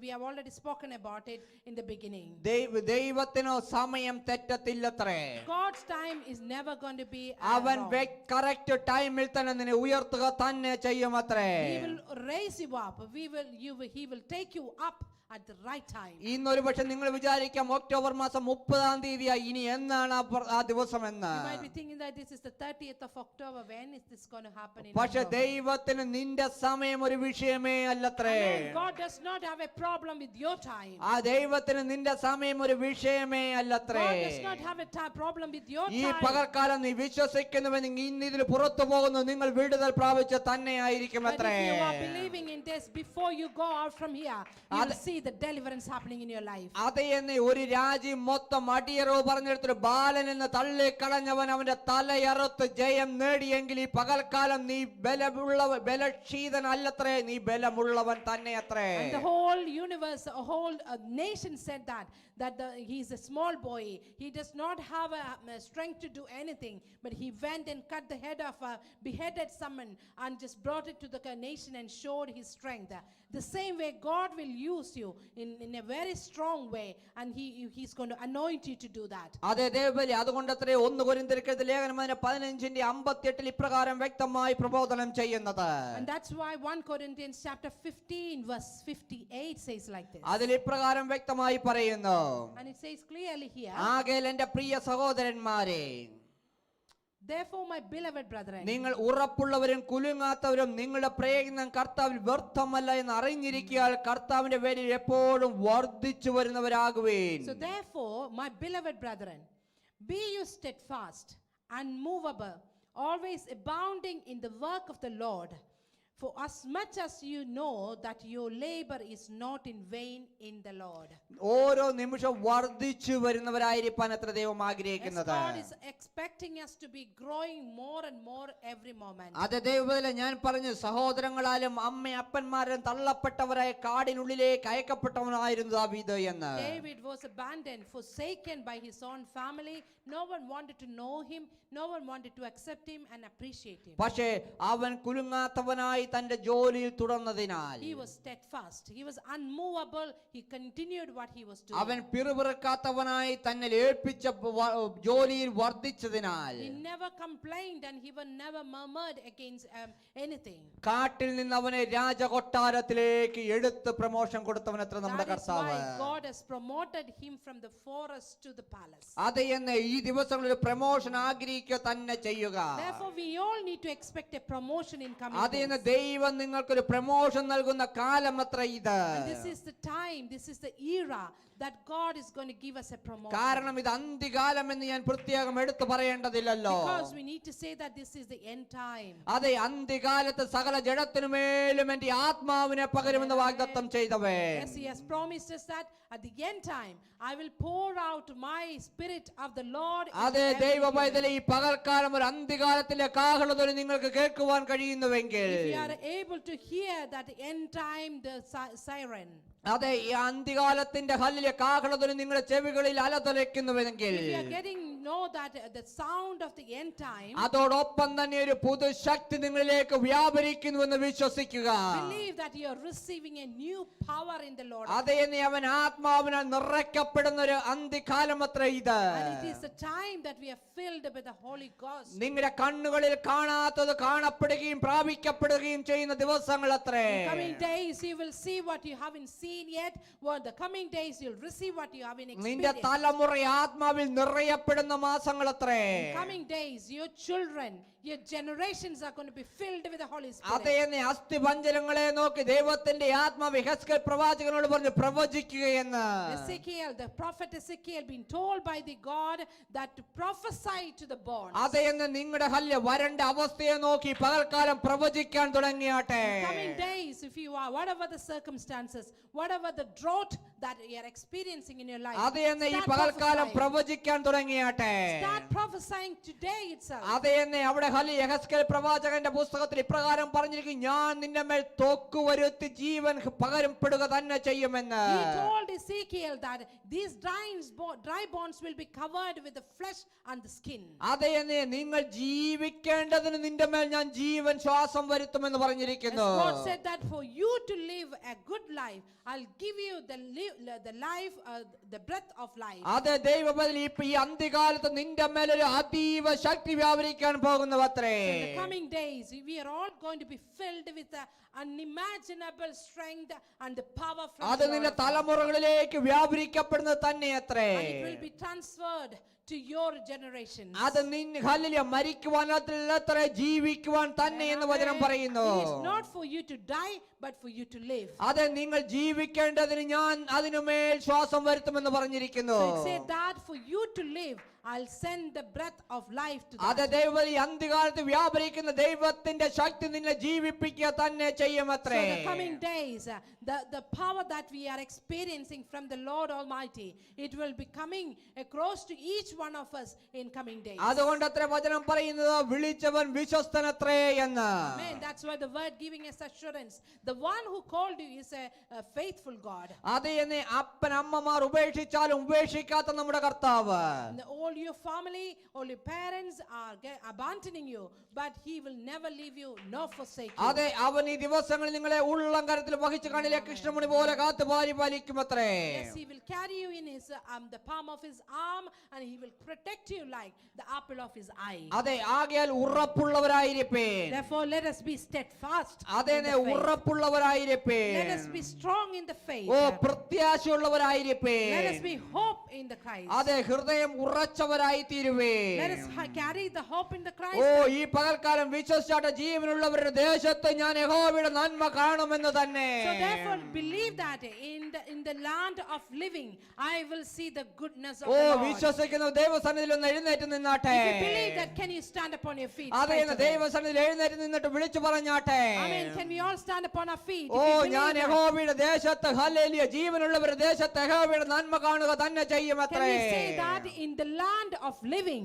S1: we have already spoken about it in the beginning.
S2: ദൈവത്തിനോ സമയം തെറ്റത്തില്ലത്രേ.
S1: God's time is never going to be
S2: അവൻ
S1: wrong.
S2: Correct ടൈമിൽ തന്നെ നിന്നെ ഉയർത്തുക തന്നെ ചെയ്യുമത്രേ.
S1: He will raise you up. He will take you up at the right time.
S2: ഇന്നൊരു പക്ഷെ നിങ്ങൾ വിചാരിക്കാം ഒക്ടോബർ മാസം 30-ാം തീയതിയായി, ഇനി എന്നാണ് ആ ദിവസം എന്ന്.
S1: You might be thinking that this is the 30th of October. When is this going to happen in
S2: പക്ഷെ
S1: October?
S2: ദൈവത്തിന് നിന്റെ സമയം ഒരു വിഷയമേ അല്ലത്രേ.
S1: Amen. God does not have a problem with your time.
S2: ആ ദൈവത്തിന് നിന്റെ സമയം ഒരു വിഷയമേ അല്ലത്രേ.
S1: God does not have a problem with your
S2: ഈ
S1: time.
S2: പകൽക്കാലം നീ വിശ്വസിക്കുന്നുവെങ്കിൽ ഇന്ന് ഇതിൽ പുറത്തു പോകുന്നു, നിങ്ങൾ വിടുതൽ പ്രാപിച്ച തന്നെ ആയിരിക്കും
S1: But
S2: അത്രേ.
S1: if you are believing in this, before you go out from here, you will see the deliverance happening in your life.
S2: അതേ എന്ന് ഒരു രാജ്യം മൊത്തം അടിയറവ് പറഞ്ഞെടുത്തൊരു ബാലൻ എന്ന് തള്ളിക്കളഞ്ഞവൻ അവന്റെ തലയറുത്ത് ജയം നേടിയെങ്കിൽ ഈ പകൽക്കാലം നീ ബലക്ഷീതനല്ലത്രേ, നീ ബലമുള്ളവൻ തന്നെ അത്രേ.
S1: And the whole universe, a whole nation said that he's a small boy. He does not have a strength to do anything, but he went and cut the head of a beheaded someone and just brought it to the nation and showed his strength. The same way God will use you in a very strong way, and he's going to anoint you to do that.
S2: അതെ ദേവബലി, അതുകൊണ്ടത്രേ 1 കൊരിന്ത്യർക്കെഴുതിയ ലേഖനം 15:58 ഇപ്രകാരം വ്യക്തമായി പ്രബോധനം ചെയ്യുന്നത്.
S1: And that's why 1 Corinthians chapter 15 verse 58 says like this.
S2: അതിൽ ഇപ്രകാരം വ്യക്തമായി പറയുന്നു.
S1: And it says clearly here,
S2: ആകയാൽ എൻ്റെ പ്രിയ സഹോദരന്മാരെ,
S1: therefore my beloved brethren,
S2: നിങ്ങൾ ഉറപ്പുള്ളവരും കുലുങ്ങാത്തവരും നിങ്ങളുടെ പ്രയത്നം കർത്താവിൽ വ്യർത്ഥമല്ല എന്ന് അറിഞ്ഞിരിക്കാൻ കർത്താവിന്റെ പേരിൽ എപ്പോഴും വർദ്ധിച്ചു വരുന്നവരാകുവേൻ.
S1: so therefore my beloved brethren, be you steadfast, unmovable, always abounding in the work of the Lord, for as much as you know that your labor is not in vain in the Lord.
S2: ഓരോ നിമിഷം വർദ്ധിച്ചു വരുന്നവരായിരിക്കാൻ എത്ര ദൈവം
S1: Yes,
S2: ആഗ്രഹിക്കുന്നത്.
S1: God is expecting us to be growing more and more every moment.
S2: അതെ ദൈവത്തിലെ ഞാൻ പറഞ്ഞു, സഹോദരങ്ങളാലും അപ്പന്മാരും തള്ളപ്പെട്ടവരായ കാടിനുള്ളിലേക്ക് അയക്കപ്പെട്ടവനായിരുന്നു ദാവീദ് എന്ന്.
S1: David was abandoned, forsaken by his own family. No one wanted to know him. No one wanted to accept him and appreciate him.
S2: പക്ഷേ അവൻ കുലുങ്ങാത്തവനായി തന്റെ ജോലിയിൽ തുടർന്നതിനാൽ,
S1: He was steadfast. He was unmovable. He continued what he was doing.
S2: അവൻ പിറുപിറുക്കാത്തവനായി തന്നെ ഏൽപ്പിച്ച ജോലിയിൽ വർദ്ധിച്ചതിനാൽ,
S1: He never complained and he was never murmured against anything.
S2: കാട്ടിൽ നിന്ന് അവനെ രാജകൊട്ടാരത്തിലേക്ക് എടുത്ത് പ്രമോഷൻ കൊടുത്തവൻ എത്ര നമ്മുടെ
S1: That is
S2: കർത്താവ്.
S1: why God has promoted him from the forest to the palace.
S2: അതെ എന്ന് ഈ ദിവസങ്ങളിൽ പ്രമോഷൻ ആഗ്രഹിക്കുക തന്നെ ചെയ്യുക.
S1: Therefore we all need to expect a promotion in coming
S2: അതെ എന്ന്
S1: days.
S2: ദൈവം നിങ്ങൾക്കൊരു പ്രമോഷൻ നൽകുന്ന കാലം അത്ര ഇത്.
S1: And this is the time, this is the era that God is going to give us a promotion.
S2: കാരണം ഇത് അന്ത്യകാലം എന്ന് ഞാൻ പ്രത്യേകം എടുത്തു പറയേണ്ടതില്ലല്ലോ.
S1: Because we need to say that this is the end time.
S2: അതെ, അന്ത്യകാലത്ത് സകല ജഡത്തിനുമേലും എന്റെ ആത്മാവിനെ പകരുമെന്ന് വാഗ്ദത്തം ചെയ്തവേ.
S1: Yes, he has promised us that at the end time I will pour out my spirit of the Lord.
S2: അതെ ദൈവ പൈതലേ, ഈ പകൽക്കാലം ഒരു അന്ത്യകാലത്തിലെ കാഹളധ്വനി നിങ്ങൾക്ക് കേൾക്കുവാൻ കഴിയുന്നുവെങ്കിൽ,
S1: If you are able to hear that end time the siren,
S2: അതെ ഈ അന്ത്യകാലത്തിന്റെ ഹല്ലിലെ കാഹളധ്വനി നിങ്ങളുടെ ചെവികളിൽ അലതലയ്ക്കുന്നുവെങ്കിൽ,
S1: if you are getting know that the sound of the end time,
S2: അതോടൊപ്പം തന്നെ ഒരു പുതുശക്തി നിങ്ങളിലേക്ക് വ്യാപരിക്കുന്നുവെന്ന് വിശ്വസിക്കുക.
S1: believe that you are receiving a new power in the Lord.
S2: അതെ എന്ന് അവൻ ആത്മാവിനാൽ നിറയ്ക്കപ്പെടുന്ന ഒരു അന്ത്യകാലം അത്ര ഇത്.
S1: And it is the time that we are filled with the Holy Ghost.
S2: നിങ്ങളുടെ കണ്ണുകളിൽ കാണാത്തത് കാണപ്പെടുകയും പ്രാപിക്കപ്പെടുകയും ചെയ്യുന്ന ദിവസങ്ങൾ അത്രേ.
S1: In coming days you will see what you haven't seen yet. Well, the coming days you'll receive what you haven't
S2: നിന്റെ
S1: experienced.
S2: തലമുറ ആത്മാവിൽ നിറയപ്പെടുന്ന മാസങ്ങൾ അത്രേ.
S1: In coming days your children, your generations are going to be filled with the Holy Spirit.
S2: അതേ എന്ന് അസ്ഥിപഞ്ജരങ്ങളെ നോക്കി ദൈവത്തിന്റെ ആത്മാവ് യെഹെസ്കേൽ പ്രവാചകനോട് പറഞ്ഞു പ്രവചിക്കുകയെന്ന്.
S1: Ezekiel, the prophet Ezekiel, been told by the God that to prophesy to the born.
S2: അതേ എന്ന് നിങ്ങളുടെ ഹല്യ വരണ്ട അവസ്ഥയെ നോക്കി പകൽക്കാലം പ്രവചിക്കാൻ തുടങ്ങിയാട്ടെ.
S1: Coming days, if you are, whatever the circumstances, whatever the drought that you are experiencing in your life.
S2: അത് എന്നെ ഈ
S1: Start
S2: പകൽക്കാലം
S1: prophesying.
S2: പ്രവചിക്കാൻ തുടങ്ങിയാട്ടെ.
S1: Start prophesying today itself.
S2: അത് എന്നെ അവിടെ യെഹെസ്കേൽ പ്രവാചകന്റെ പുസ്തകത്തിൽ ഇപ്രകാരം പറഞ്ഞിരിക്കും, ഞാൻ നിന്റെ മേൽ തോക്ക് വരുത്തി ജീവൻ പകരപ്പെടുക തന്നെ ചെയ്യുമെന്ന്.
S1: He told Ezekiel that these dry bones will be covered with the flesh and the skin.
S2: അത് എന്നെ നിങ്ങൾ ജീവിക്കേണ്ടതിന് നിന്റെ മേൽ ഞാൻ ജീവൻ ശ്വാസം വരുത്തുമെന്ന്
S1: As
S2: പറഞ്ഞിരിക്കുന്നു.
S1: God said that for you to live a good life, I'll give you the life, the breath of life.
S2: അത് ദൈവബലി ഈ അന്ത്യകാലത്ത് നിന്റെ മേലൊരു അതീവ ശക്തി വ്യാപരിക്കാൻ പോകുന്നവത്രേ.
S1: In the coming days, we are all going to be filled with the unimaginable strength and the power from
S2: അത്
S1: the
S2: നിന്റെ
S1: Lord.
S2: തലമുറകളിലേക്ക് വ്യാപരിക്കപ്പെടുന്നത് തന്നെയത്രേ.
S1: And it will be transferred to your generations.
S2: അത് hallelujah മരിക്കുവാൻ അത്ര ജീവിക്കുവാൻ തന്നെ എന്ന് വചനം പറയുന്നു.
S1: It is not for you to die, but for you to live.
S2: അത് നിങ്ങൾ ജീവിക്കേണ്ടതിന് ഞാൻ അതിനുമേൽ ശ്വാസം വരുത്തുമെന്ന് പറഞ്ഞിരിക്കുന്നു.
S1: So it said that for you to live, I'll send the breath of life to
S2: അത്
S1: that.
S2: ദൈവബലി അന്ത്യകാലത്ത് വ്യാപരിക്കുന്ന ദൈവത്തിന്റെ ശക്തി നിന്നെ ജീവിപ്പിക്കുക തന്നെ
S1: So
S2: ചെയ്യുമത്രേ.
S1: the coming days, the power that we are experiencing from the Lord Almighty, it will be coming across to each one of us in coming days.
S2: അതുകൊണ്ട് അത്ര വചനം പറയുന്നത് വിളിച്ചവൻ വിശ്വസ്തനത്രേ എന്ന്.
S1: Amen. That's why the word giving us assurance. The one who called you is a faithful God.
S2: അത് എന്നെ അപ്പൻ അമ്മമാർ ഉപേക്ഷിച്ചാലും ഉപേക്ഷിക്കാത്ത നമ്മുടെ കർത്താവ്.
S1: And all your family, all your parents are abandoning you, but He will never leave you nor forsake you.
S2: അതെ, അവൻ ഈ ദിവസങ്ങളിൽ നിങ്ങളെ ഉള്ളം കരത്തിൽ വഹിച്ച് കണ്ണിലെ കൃഷ്ണമണി പോലെ കാത്തു പരിപാലിക്കുമത്രേ.
S1: Yes, He will carry you in His the palm of His arm, and He will protect you like the apple of His eye.
S2: അതെ, ആകയാൽ ഉറപ്പുള്ളവരായിരിപ്പീൻ.
S1: Therefore, let us be steadfast.
S2: അതെ,
S1: in the faith.
S2: ഉറപ്പുള്ളവരായിരിപ്പീൻ.
S1: Let us be strong in the faith.
S2: Oh, പ്രത്യാശയുള്ളവരായിരിപ്പീൻ.
S1: Let us be hope in the Christ.
S2: അതെ, ഹൃദയം ഉറച്ചവരായി തീരുവീൻ.
S1: Let us carry the hope in the
S2: oh,
S1: Christ.
S2: ഈ പകൽക്കാലം വിശ്വസിച്ചാട്ട് ജീവനുള്ളവരുടെ ദേശത്ത് ഞാൻ യഹോവയുടെ നന്മ കാണുമെന്ന് തന്നെ.
S1: So therefore believe that in the land of living I will see the goodness of
S2: oh,
S1: the Lord.
S2: വിശ്വസിക്കുന്ന ദൈവസന്നിധിയിൽ ഒന്ന് എഴുന്നേറ്റ് നിന്നാട്ടെ.
S1: If you believe that, can you stand upon your feet?
S2: അതെ,
S1: right away?
S2: ദൈവസന്നിധിയിൽ എഴുന്നേറ്റ് നിന്നിട്ട് വിളിച്ചു പറഞ്ഞാട്ടെ.
S1: Amen. Can we all stand upon our feet?
S2: Oh,
S1: If you
S2: ഞാൻ
S1: believe that,
S2: യഹോവയുടെ ദേശത്ത് ഹല്ലേലൂയ ജീവനുള്ളവരുടെ ദേശത്ത് യഹോവയുടെ നന്മ കാണുക തന്നെ
S1: can
S2: ചെയ്യുമത്രേ.
S1: we say that in the land of living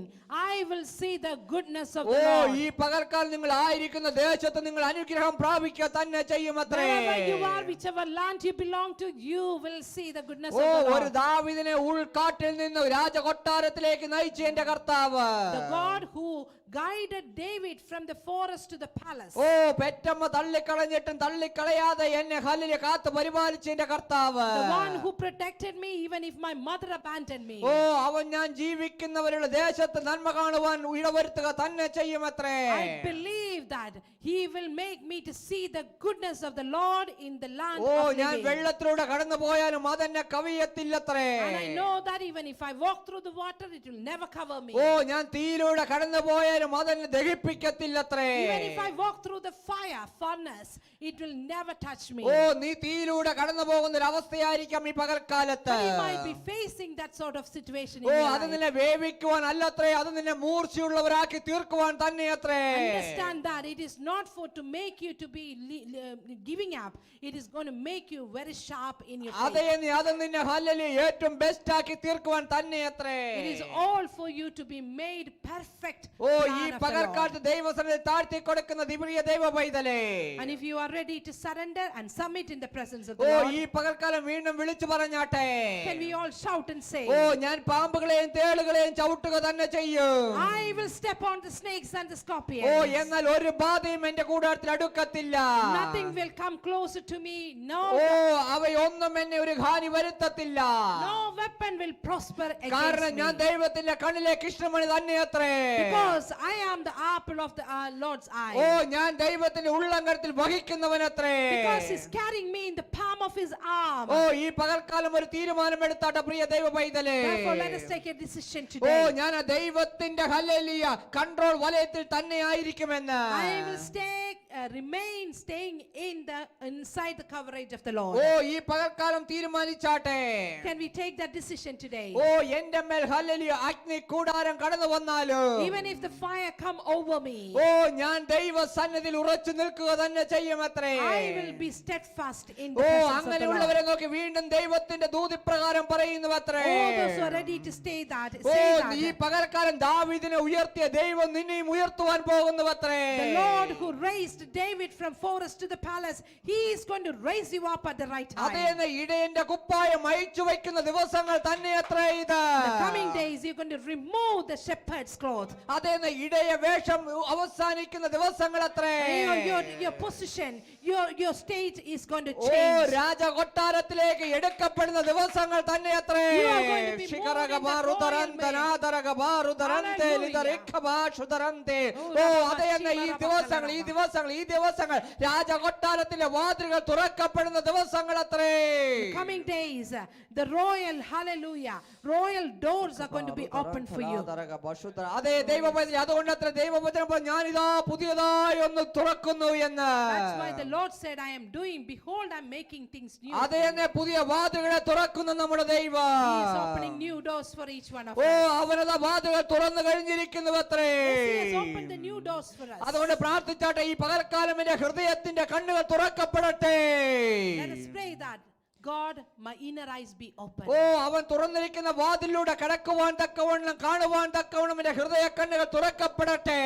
S1: I will see the goodness of
S2: oh,
S1: the Lord?
S2: ഈ പകൽക്കാലം നിങ്ങൾ ആയിരിക്കുന്ന ദേശത്ത് നിങ്ങൾ അനുഗ്രഹം പ്രാപിക്കുക തന്നെ ചെയ്യുമത്രേ.
S1: Wherever you are, whichever land you belong to, you will see the goodness
S2: oh,
S1: of the
S2: ഒരു
S1: Lord.
S2: ദാവീദിനെ ഉൾക്കാട്ടിൽ നിന്ന് രാജകൊട്ടാരത്തിലേക്ക് നയിച്ച എന്റെ കർത്താവ്.
S1: The God who guided David from the forest to the palace.
S2: ഓ, പെറ്റമ്മ തള്ളിക്കളഞ്ഞിട്ടും തള്ളിക്കളയാതെ എന്നെ ഹല്ലേലൂയ കാത്തു പരിപാലിച്ച എന്റെ കർത്താവ്.
S1: The one who protected me even if my mother abandoned me.
S2: ഓ, അവൻ ഞാൻ ജീവിക്കുന്നവരുടെ ദേശത്ത് നന്മ കാണുവാൻ ഇടവരുത്തുക തന്നെ ചെയ്യുമത്രേ.
S1: I believe that He will make me to see the goodness of the Lord in the land
S2: oh,
S1: of
S2: ഞാൻ
S1: living.
S2: വെള്ളത്തിലൂടെ കടന്നു പോയാലും അതെന്നെ കവിയത്തില്ലത്രേ.
S1: And I know that even if I walk through the water, it will never cover me.
S2: ഓ, ഞാൻ തീയിലൂടെ കടന്നു പോയാലും അതെന്നെ ദഹിപ്പിക്കത്തില്ലത്രേ.
S1: Even if I walk through the furnace, it will never touch me.
S2: ഓ, നീ തീയിലൂടെ കടന്നു പോകുന്ന ഒരു അവസ്ഥയായിരിക്കാം ഈ പകൽക്കാലത്ത്.
S1: You might be facing that sort of situation in
S2: oh,
S1: your
S2: അത്
S1: life.
S2: നിന്നെ വേവിക്കുവാൻ അല്ലത്രേ, അത് നിന്നെ മൂർച്ചയുള്ളവരാക്കി തീർക്കുവാൻ തന്നെയത്രേ.
S1: Understand that it is not for to make you to be giving up. It is going to make you very sharp in your faith.
S2: അതെ, അത് നിന്നെ hallelujah ഏറ്റവും best ആക്കി തീർക്കുവാൻ തന്നെയത്രേ.
S1: It is all for you to be made perfect.
S2: ഓ, ഈ
S1: plan of the Lord.
S2: പകൽക്കാലത്ത് ദൈവസന്നിധിയിൽ താഴ്ത്തി കൊടുക്കുന്ന ദിവ്യ ദൈവ പൈതലേ.
S1: And if you are ready to surrender and submit in the presence of
S2: oh,
S1: the Lord,
S2: ഈ പകൽക്കാലം വീണ്ടും വിളിച്ചു പറഞ്ഞാട്ടെ.
S1: can we all shout and say,
S2: ഓ, ഞാൻ പാമ്പുകളെയും തേളുകളെയും ചവിട്ടുക തന്നെ ചെയ്യും.
S1: I will step on the snakes and the
S2: oh,
S1: scorpions.
S2: എന്നാൽ ഒരു ബാധയും എന്റെ കൂടാരത്തിൽ അടുക്കത്തില്ല.
S1: Nothing will come closer to me.
S2: ഓ, അവയൊന്നും എന്നെ ഒരു ഹാനി വരുത്തത്തില്ല.
S1: No weapon will prosper
S2: കാരണം
S1: against
S2: ഞാൻ
S1: me.
S2: ദൈവത്തിന്റെ കണ്ണിലെ കൃഷ്ണമണി തന്നെയത്രേ.
S1: Because I am the apple of the Lord's eye.
S2: ഓ, ഞാൻ ദൈവത്തിന്റെ ഉള്ളങ്കരത്തിൽ വഹിക്കുന്നവനത്രേ.
S1: Because He's carrying me in the palm of His arm.
S2: ഓ, ഈ പകൽക്കാലം ഒരു തീരുമാനമെടുത്താട്ടെ പ്രിയ ദൈവ പൈതലേ.
S1: Therefore, let us take a decision
S2: oh,
S1: today.
S2: ഞാൻ ആ ദൈവത്തിന്റെ ഹല്ലേലൂയ കൺട്രോൾ വലയത്തിൽ തന്നെ ആയിരിക്കുമെന്ന്.
S1: I will remain staying inside the coverage of the Lord.
S2: ഓ, ഈ പകൽക്കാലം തീരുമാനിച്ചാട്ടെ.
S1: Can we take that decision today?
S2: ഓ, എന്റെ മേൽ ഹല്ലേലൂയ അഗ്നി കൂടാരം കടന്നു വന്നാലും
S1: Even if the fire come over me,
S2: ഓ, ഞാൻ ദൈവ സന്നിധിയിൽ ഉറച്ചു നിൽക്കുക തന്നെ ചെയ്യുമത്രേ.
S1: I will be steadfast in the
S2: oh,
S1: presence of
S2: അങ്ങനെയുള്ളവരെ നോക്കി വീണ്ടും ദൈവത്തിന്റെ ദൂതിപ്രകാരം പറയുന്നു അത്രേ.
S1: All those who are ready to say that,
S2: oh
S1: say
S2: ഈ
S1: that.
S2: പകൽക്കാലം ദാവീദിനെ ഉയർത്തിയ ദൈവം നിന്നെയും ഉയർത്തുവാൻ പോകുന്നു അത്രേ.
S1: The Lord who raised David from forest to the palace, He is going to raise you up at the right time.
S2: അതേന്ന് ഇടയന്റെ കുപ്പായം അയച്ചു വയ്ക്കുന്ന ദിവസങ്ങൾ തന്നെ അത്രേ ഇത്.
S1: The coming days, you're going to remove the shepherd's cloth.
S2: അതേന്ന് ഇടയ വേഷം അവസാനിക്കുന്ന ദിവസങ്ങൾ അത്രേ.
S1: Your position, your state is going to
S2: oh
S1: change.
S2: രാജകൊട്ടാരത്തിലേക്ക് എടുക്കപ്പെടുന്ന ദിവസങ്ങൾ തന്നെ അത്രേ.
S1: You are going to be moved in the royal
S2: ഓ അതേന്ന് ഈ ദിവസങ്ങൾ രാജകൊട്ടാരത്തിലെ വാതിലുകൾ തുറക്കപ്പെടുന്ന ദിവസങ്ങൾ അത്രേ.
S1: Coming days, the royal, hallelujah, royal doors are going to be open for you.
S2: അതെ ദൈവവചനം അതുകൊണ്ട് അത്ര ദൈവവചനം ഞാനിതാ പുതിയതായി ഒന്ന് തുറക്കുന്നു എന്ന്.
S1: That's why the Lord said, I am doing, behold, I am making things new.
S2: അതെ തന്നെ പുതിയ വാതിലുകളെ തുറക്കുന്ന നമ്മുടെ ദൈവം.
S1: He is opening new doors for each one of
S2: oh
S1: us.
S2: അവനത് വാതിലുകൾ തുറന്നു കഴിഞ്ഞിരിക്കുന്നു അത്രേ.
S1: Yes, He has opened the new doors for us.
S2: അതുകൊണ്ട് പ്രാർത്ഥിച്ചാട്ടെ ഈ പകൽക്കാലം എന്റെ ഹൃദയത്തിന്റെ കണ്ണുകൾ തുറക്കപ്പെടട്ടെ.
S1: Let us pray that God, my inner eyes be open.
S2: ഓ അവൻ തുറന്നിരിക്കുന്ന വാതിലൂടെ കടക്കുവാൻ തക്കവണ്ണം കാണുവാൻ തക്കവണ്ണം എന്റെ ഹൃദയ കണ്ണുകൾ തുറക്കപ്പെടട്ടെ.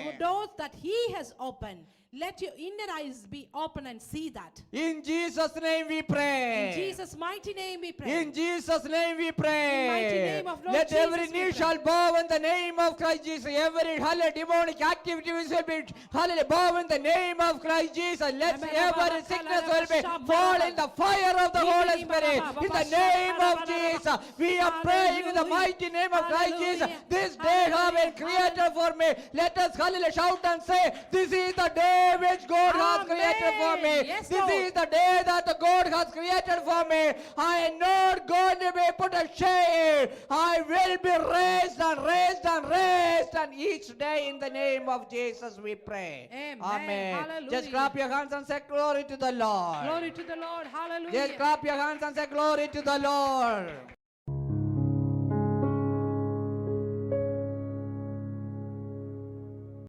S1: The doors that He has opened, let your inner eyes be open and see that.
S2: In Jesus name we pray.
S1: In Jesus' mighty name we pray.
S2: In Jesus name we pray.
S1: In the mighty name of Lord
S2: Let
S1: Jesus
S2: every
S1: we
S2: knee
S1: pray.
S2: shall bow in the name of Christ Jesus. Every hallelujah demonic activity will be hallelujah bow in the name of Christ Jesus. Let every sickness will be fall in the fire of the Holy Spirit. In the name of Jesus, we are praying in the mighty name of Christ Jesus. This day have been created for me. Let us hallelujah shout and say, this is the day which God has created for me.
S1: Yes,
S2: This
S1: Lord.
S2: is the day that the God has created for me. I am not going to be put to shame. I will be raised and raised and raised, and each day in the name of Jesus we pray.
S1: Amen. Hallelujah.
S2: Just clap your hands and say glory to the Lord.
S1: Glory to the Lord. Hallelujah.
S2: Just clap your hands and say glory to the Lord.